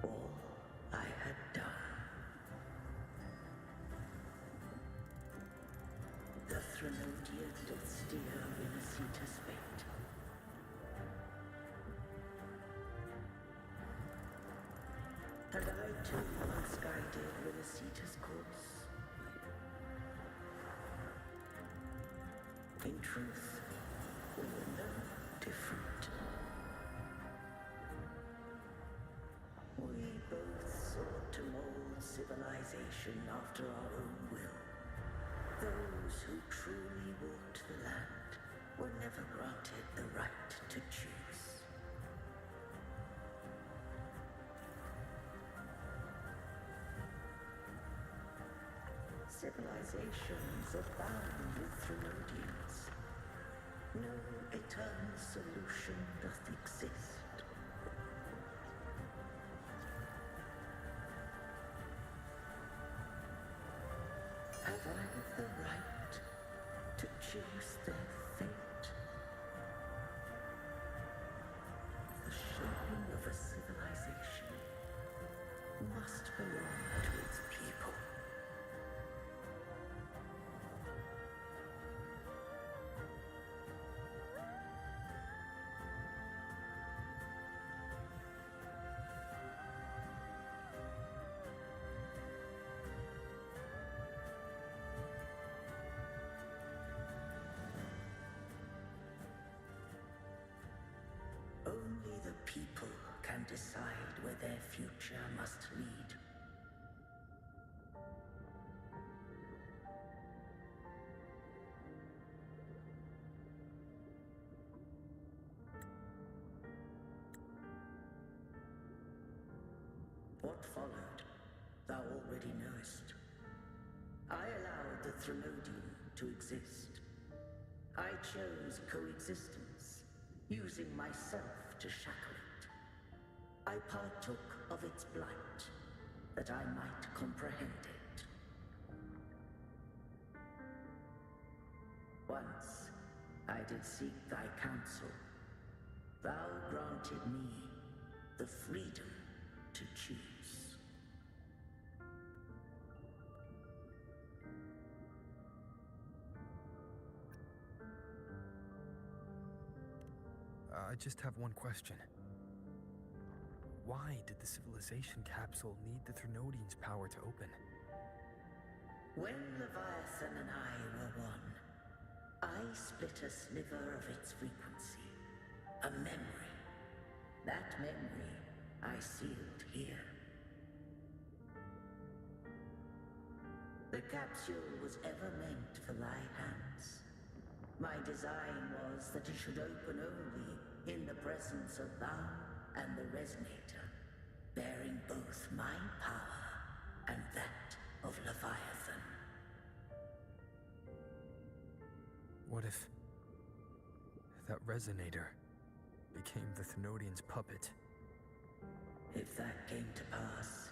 all I had done. The Threnodian did steer Rinasita's fate. And I too once guided Rinasita's course. In truth, we were no different. We both sought to mold civilization after our own will. Those who truly walked the land were never granted the right to choose. Civilizations abound with Threnodians. No eternal solution doth exist. Have I the right to choose their fate? The shaping of a civilization must belong to its people. What followed, thou already knowest. I allowed the Threnodium to exist. I chose coexistence, using myself to shackle it. I partook of its blight, that I might comprehend it. Once, I did seek thy counsel. Thou granted me the freedom to choose. I just have one question. Why did the civilization capsule need the Threnodian's power to open? When Leviathan and I were one, I split a sliver of its frequency. A memory. That memory I sealed here. The capsule was ever meant for thy hands. My design was that it should open only in the presence of thou and the Resonator, bearing both my power and that of Leviathan. What if that Resonator became the Thenodian's puppet? If that came to pass,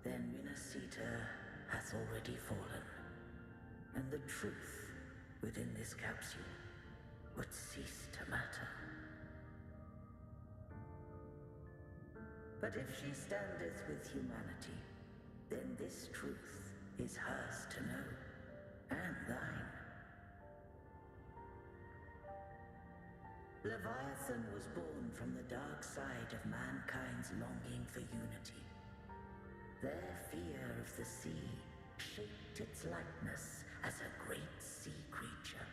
then Rinasita hath already fallen, and the truth within this capsule would cease to matter. But if she standeth with humanity, then this truth is hers to know, and thine. Leviathan was born from the dark side of mankind's longing for unity. Their fear of the sea shaped its likeness as a great sea creature.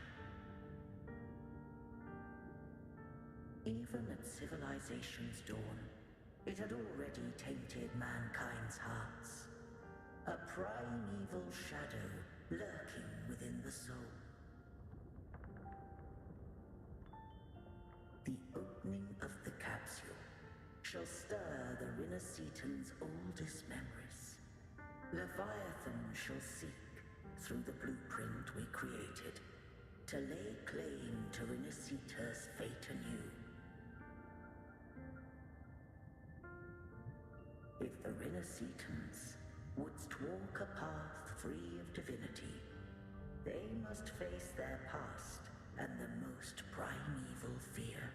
Even at civilization's dawn, it had already tainted mankind's hearts. A primeval shadow lurking within the soul. The opening of the capsule shall stir the Rinascitan's oldest memories. Leviathan shall seek, through the blueprint we created, to lay claim to Rinascita's fate anew. If the Rinascitans wouldst walk a path free of divinity, they must face their past and the most primeval fear.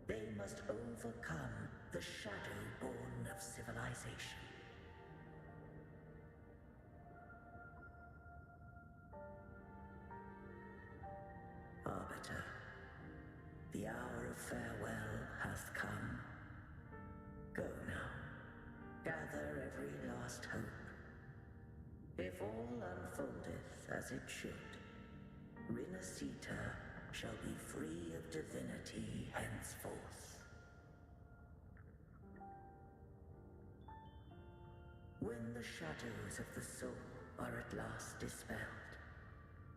They must overcome the shadow born of civilization. Arbiter, the hour of farewell hath come. Go now, gather every last hope. If all unfoldeth as it should, Rinascita shall be free of divinity henceforth. When the shadows of the soul are at last dispelled,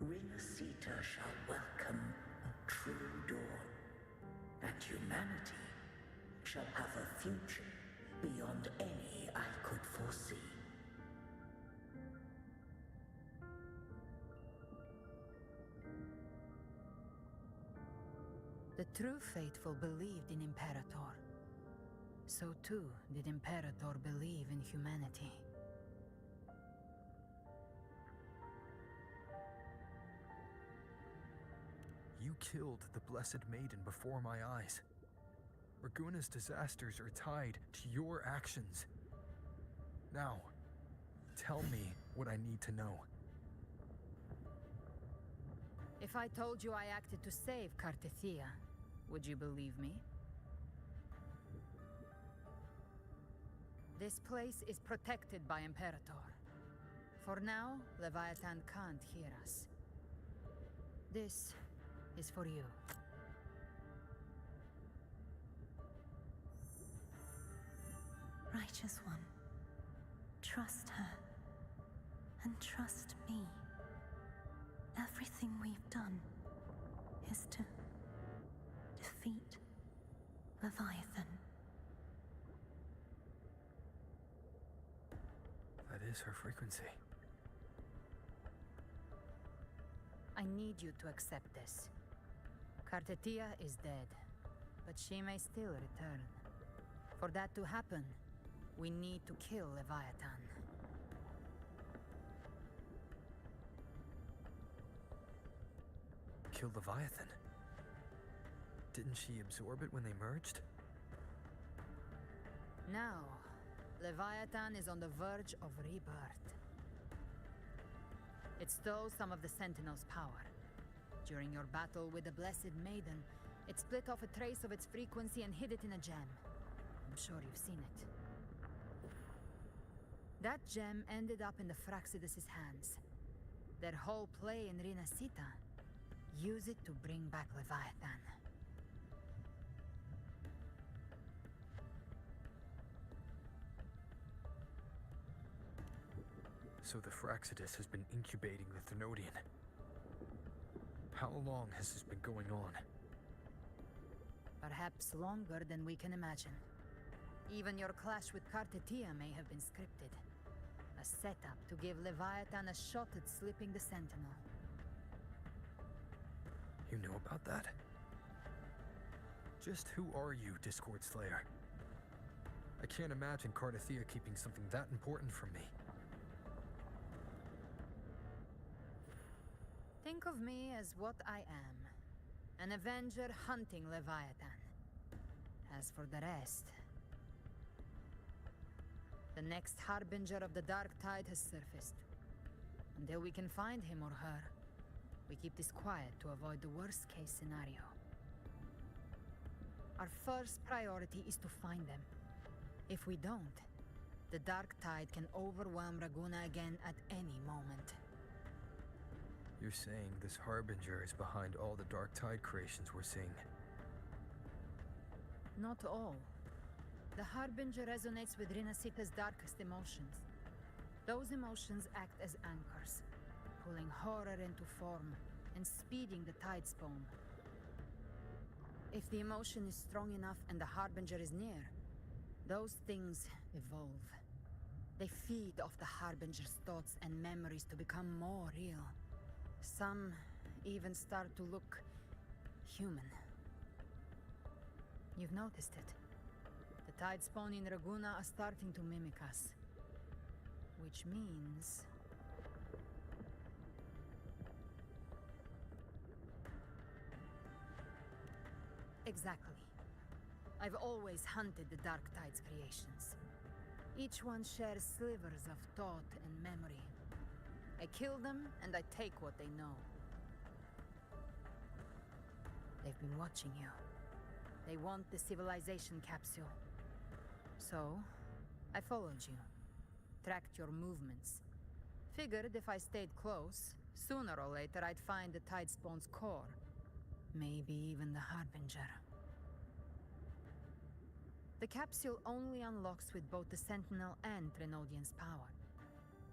Rinascita shall welcome a true dawn, and humanity shall have a future beyond any I could foresee. The true faithful believed in Imperator. So too did Imperator believe in humanity. You killed the Blessed Maiden before my eyes. Raguna's disasters are tied to your actions. Now, tell me what I need to know. If I told you I acted to save Cartethia, would you believe me? This place is protected by Imperator. For now, Leviathan can't hear us. This is for you. Righteous One, trust her, and trust me. Everything we've done is to defeat Leviathan. is her frequency? I need you to accept this. Kartetia is dead, but she may still return. For that to happen, we need to kill Leviathan. Kill Leviathan? Didn't she absorb it when they merged? Now, Leviathan is on the verge of rebirth. It stole some of the Sentinel's power. During your battle with the Blessed Maiden, it split off a trace of its frequency and hid it in a gem. I'm sure you've seen it. That gem ended up in the Fraxidus' hands. Their whole play in Rinasita, use it to bring back Leviathan. So the Fraxidus has been incubating the Thenodian. How long has this been going on? Perhaps longer than we can imagine. Even your clash with Kartetia may have been scripted. A setup to give Leviathan a shot at slipping the Sentinel. You know about that? Just who are you, Discord Slayer? I can't imagine Kartetia keeping something that important from me. Think of me as what I am. An Avenger hunting Leviathan. As for the rest... The next Harbinger of the Dark Tide has surfaced. Until we can find him or her, we keep this quiet to avoid the worst-case scenario. Our first priority is to find them. If we don't, the Dark Tide can overwhelm Raguna again at any moment. You're saying this Harbinger is behind all the Dark Tide creations we're seeing? Not all. The Harbinger resonates with Rinasita's darkest emotions. Those emotions act as anchors, pulling horror into form and speeding the tide spawn. If the emotion is strong enough and the Harbinger is near, those things evolve. They feed off the Harbinger's thoughts and memories to become more real. Some even start to look human. You've noticed it. The tide spawn in Raguna are starting to mimic us. Which means... Exactly. I've always hunted the Dark Tide's creations. Each one shares slivers of thought and memory. I kill them, and I take what they know. They've been watching you. They want the civilization capsule. So, I followed you. Tracked your movements. Figured if I stayed close, sooner or later I'd find the Tidespawn's core. Maybe even the Harbinger. The capsule only unlocks with both the Sentinel and Trinodian's power.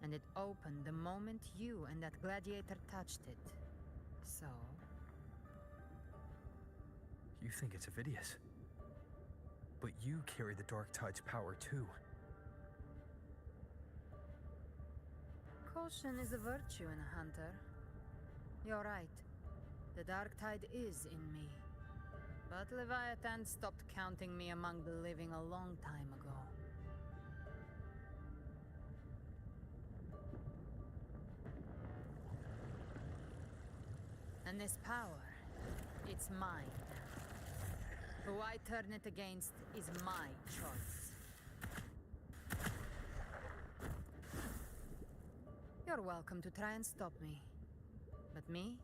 And it opened the moment you and that gladiator touched it. So... You think it's Avidius. But you carry the Dark Tide's power too. Caution is a virtue in a hunter. You're right. The Dark Tide is in me. But Leviathan stopped counting me among the living a long time ago. And this power, it's mine. Who I turn it against is my choice. You're welcome to try and stop me. But me?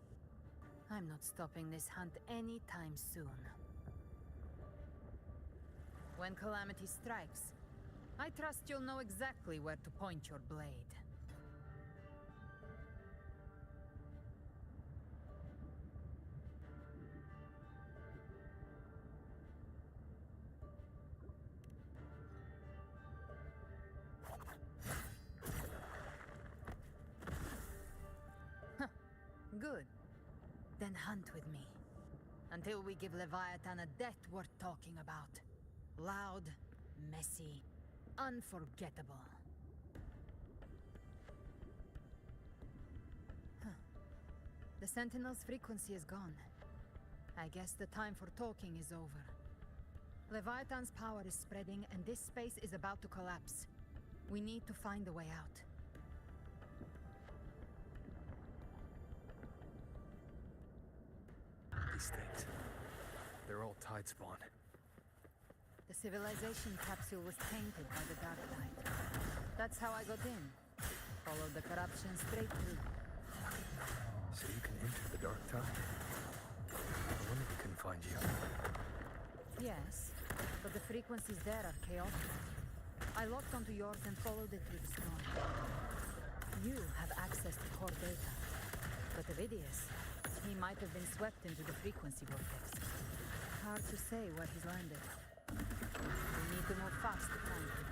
I'm not stopping this hunt anytime soon. When calamity strikes, I trust you'll know exactly where to point your blade. Good. Then hunt with me. Until we give Leviathan a death worth talking about. Loud, messy, unforgettable. The Sentinel's frequency is gone. I guess the time for talking is over. Leviathan's power is spreading, and this space is about to collapse. We need to find a way out. These things. They're all tide spawn. The civilization capsule was tainted by the dark tide. That's how I got in. Followed the corruption straight through. So you can enter the dark tide? I wonder we couldn't find you. Yes, but the frequencies there are chaotic. I locked onto yours and followed it through the storm. You have access to core data, but Ovidius, he might have been swept into the frequency vortex. Hard to say where he's landed. We need to move fast to find him.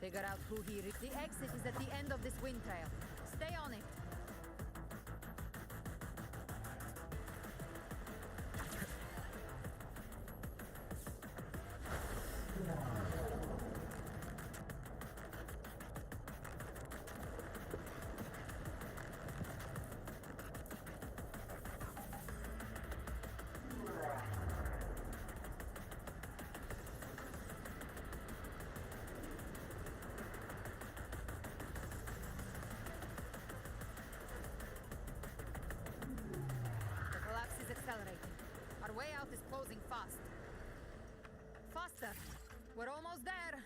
Figure out who he is. The exit is at the end of this wind trail. Stay on it. Our way out is closing fast. Faster! We're almost there!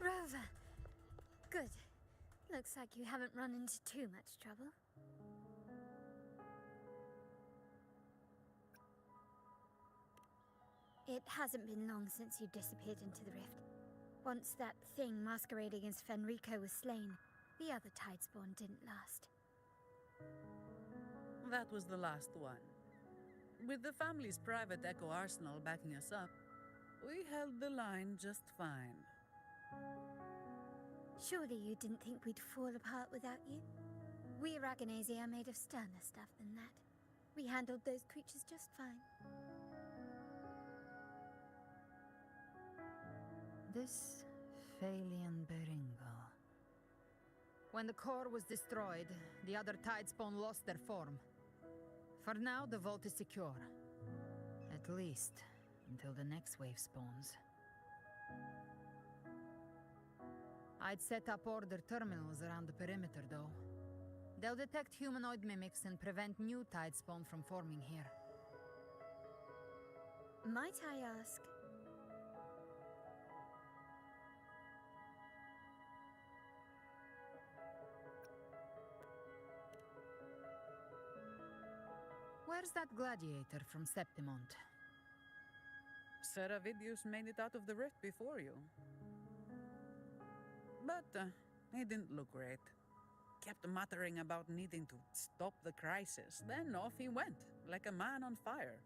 Rover. Good. Looks like you haven't run into too much trouble. It hasn't been long since you disappeared into the rift. Once that thing masquerading as Fenrico was slain, the other Tidespawn didn't last. That was the last one. With the family's private Echo Arsenal backing us up, we held the line just fine. Surely you didn't think we'd fall apart without you? We Aragonese are made of sterner stuff than that. We handled those creatures just fine. This Phalian Beringal. When the core was destroyed, the other Tidespawn lost their form. For now, the vault is secure. At least, until the next wave spawns. I'd set up order terminals around the perimeter, though. They'll detect humanoid mimics and prevent new Tidespawn from forming here. Might I ask? Where's that gladiator from Septimont? Seravidius made it out of the rift before you. But he didn't look great. Kept muttering about needing to stop the crisis. Then off he went, like a man on fire.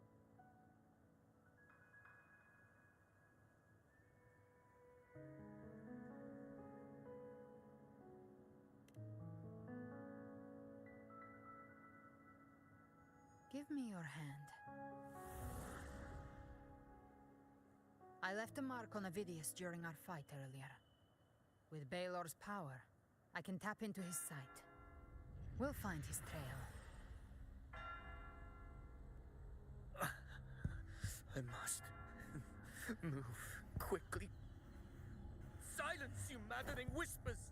Give me your hand. I left a mark on Ovidius during our fight earlier. With Baelor's power, I can tap into his sight. We'll find his trail. I must move quickly. Silence, you maddening whispers!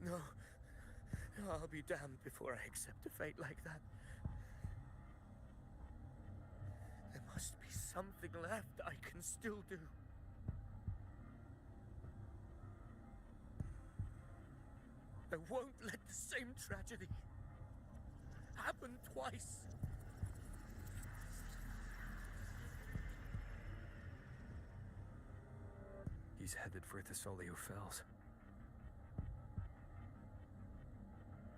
No, I'll be damned before I accept a fate like that. something left I can still do. I won't let the same tragedy happen twice. He's headed for Thessalio Fells.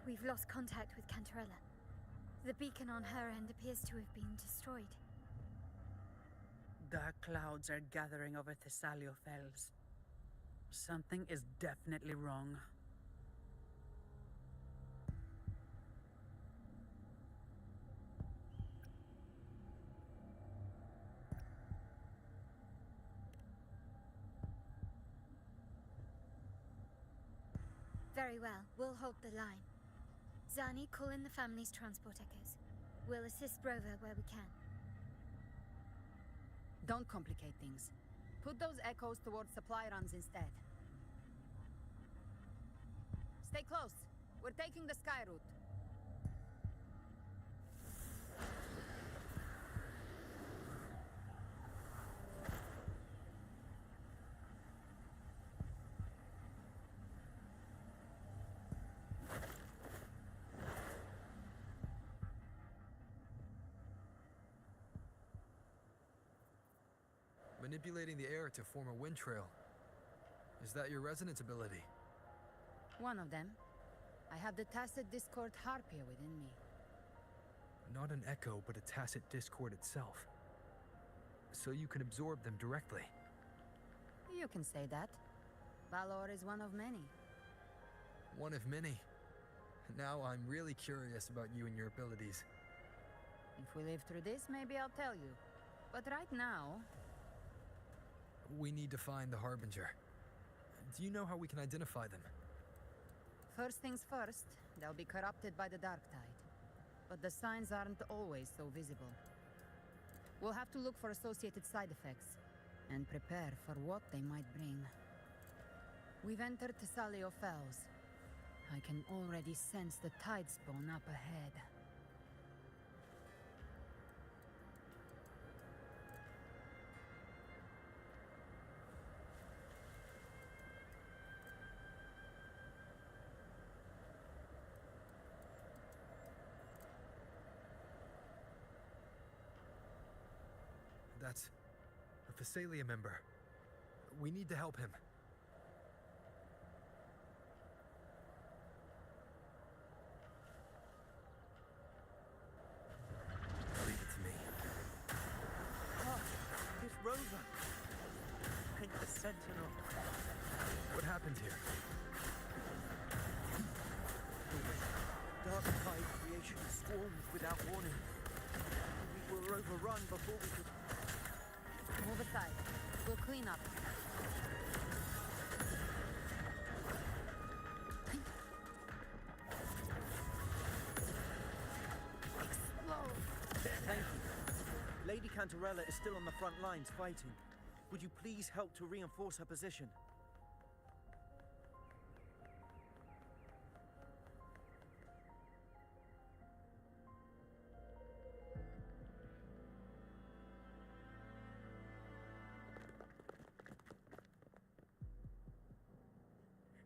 We've lost contact with Cantarella. The beacon on her end appears to have been destroyed. Dark clouds are gathering over Thessalio Fells. Something is definitely wrong. Very well, we'll hold the line. Zani, call in the family's transport echoes. We'll assist Rover where we can. Don't complicate things. Put those echoes towards supply runs instead. Stay close. We're taking the sky route. Manipulating the air to form a wind trail. Is that your resonance ability? One of them. I have the Tacit Discord Harpia within me. Not an echo, but a tacit discord itself. So you can absorb them directly. You can say that. Valor is one of many. One of many. Now I'm really curious about you and your abilities. If we live through this, maybe I'll tell you. But right now... We need to find the Harbinger. Do you know how we can identify them? First things first, they'll be corrupted by the Dark Tide. But the signs aren't always so visible. We'll have to look for associated side effects, and prepare for what they might bring. We've entered Thessalio Fells. I can already sense the tide spawn up ahead. That's a Thessalia member. We need to help him. Leave it to me. Oh, it's Rover. And the Sentinel. What happened here? Dark tide creation swarmed without warning. We were overrun before we could... Move aside. We'll clean up. Explode! Thank you. Lady Cantarella is still on the front lines fighting. Would you please help to reinforce her position?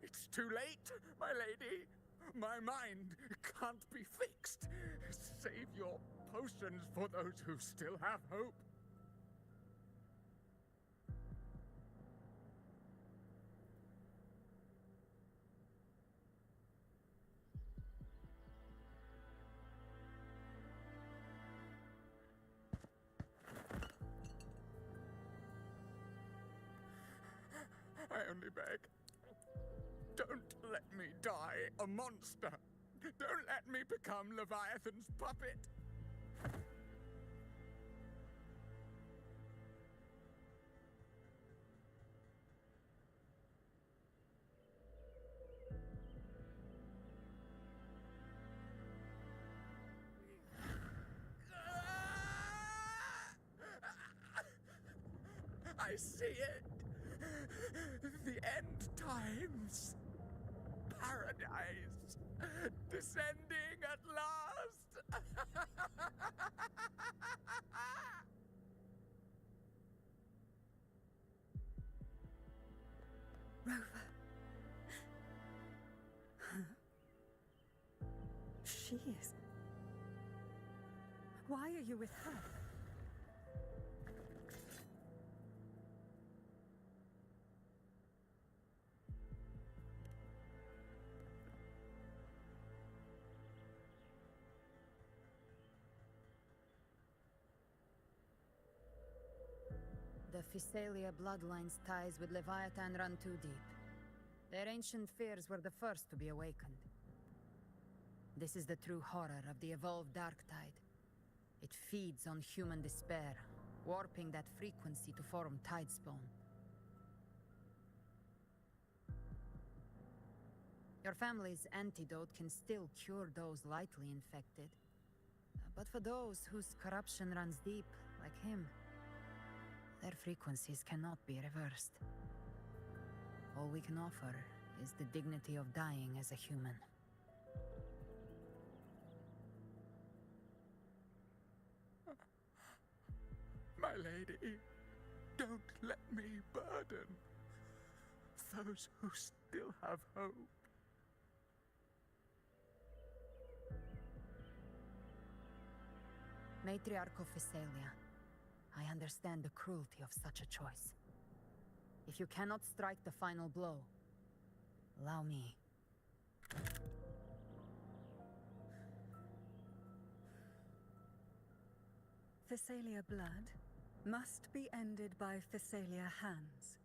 It's too late, my lady. My mind can't be fixed. Save your potions for those who still have hope. I only beg. Don't let me die a monster. Don't let me become Leviathan's puppet. I see it. The end times. Paradise. Descending at last. she is. Why are you with her? The Physalia bloodline's ties with Leviathan run too deep. Their ancient fears were the first to be awakened. This is the true horror of the evolved Dark Tide. It feeds on human despair, warping that frequency to form Tidespawn. Your family's antidote can still cure those lightly infected. But for those whose corruption runs deep, like him, their frequencies cannot be reversed. All we can offer is the dignity of dying as a human. My lady, don't let me burden those who still have hope. Matriarch of Physalia, I understand the cruelty of such a choice. If you cannot strike the final blow, allow me. Physalia blood must be ended by Physalia hands.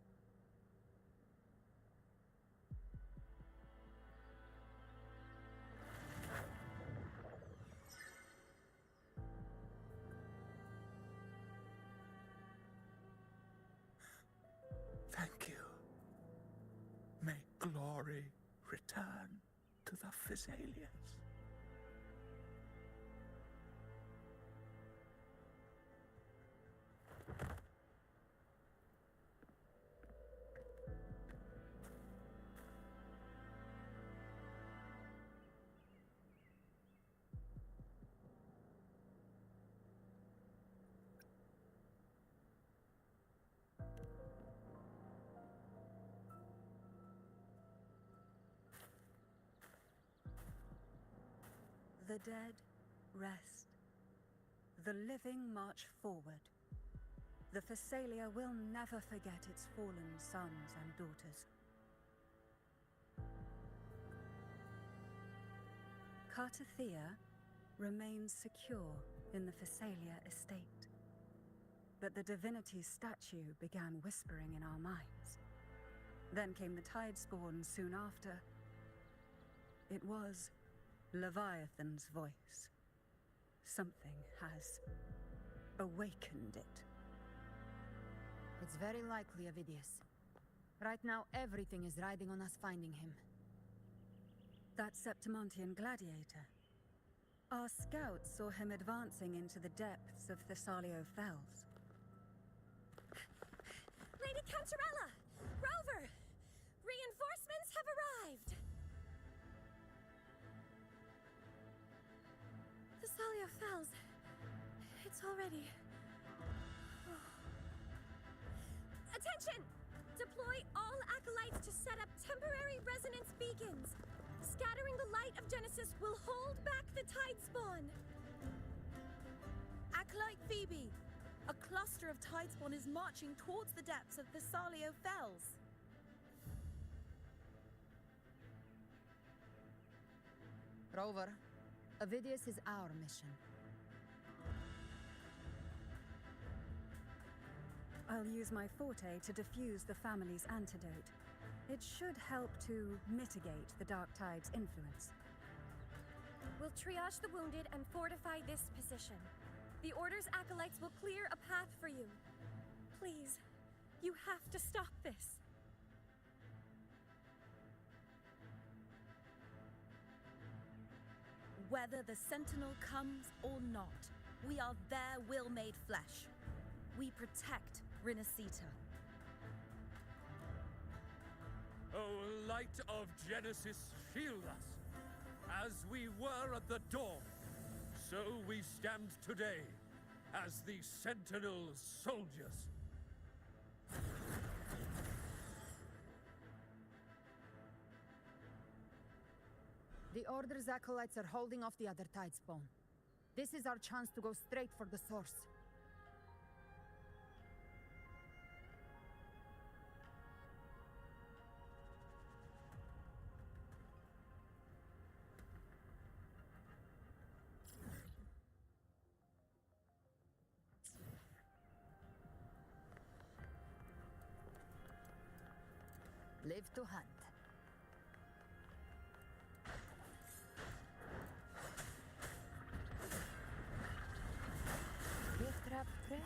Thank you. May glory return to the Physalians. The dead rest. The living march forward. The Physalia will never forget its fallen sons and daughters. Cartathea remains secure in the Physalia estate. But the divinity's statue began whispering in our minds. Then came the Tidespawn soon after. It was Leviathan's voice. Something has awakened it. It's very likely, Avidius. Right now, everything is riding on us finding him. That Septimontian gladiator. Our scouts saw him advancing into the depths of Thessalio Fells. Lady Cantarella! Rover! Reinforcements have arrived! Thessalio Fells. It's already... Attention! Deploy all acolytes to set up temporary resonance beacons. Scattering the light of Genesis will hold back the Tidespawn. Acolyte Phoebe, a cluster of Tidespawn is marching towards the depths of Thessalio Fells. Rover, Avidius is our mission. I'll use my forte to defuse the family's antidote. It should help to mitigate the Dark Tide's influence. We'll triage the wounded and fortify this position. The Order's acolytes will clear a path for you. Please, you have to stop this. Whether the Sentinel comes or not, we are their will made flesh. We protect Rinasita. O light of Genesis, shield us. As we were at the dawn, so we stand today as the Sentinel's soldiers. The Order's acolytes are holding off the other Tidespawn. This is our chance to go straight for the source. Live to hunt. Gift wrap prey.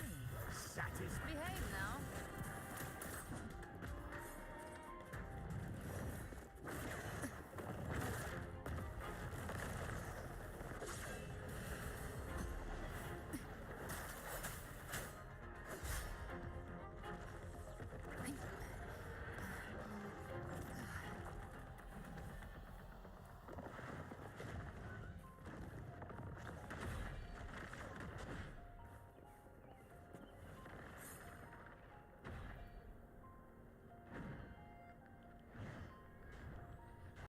Satisfied. Behave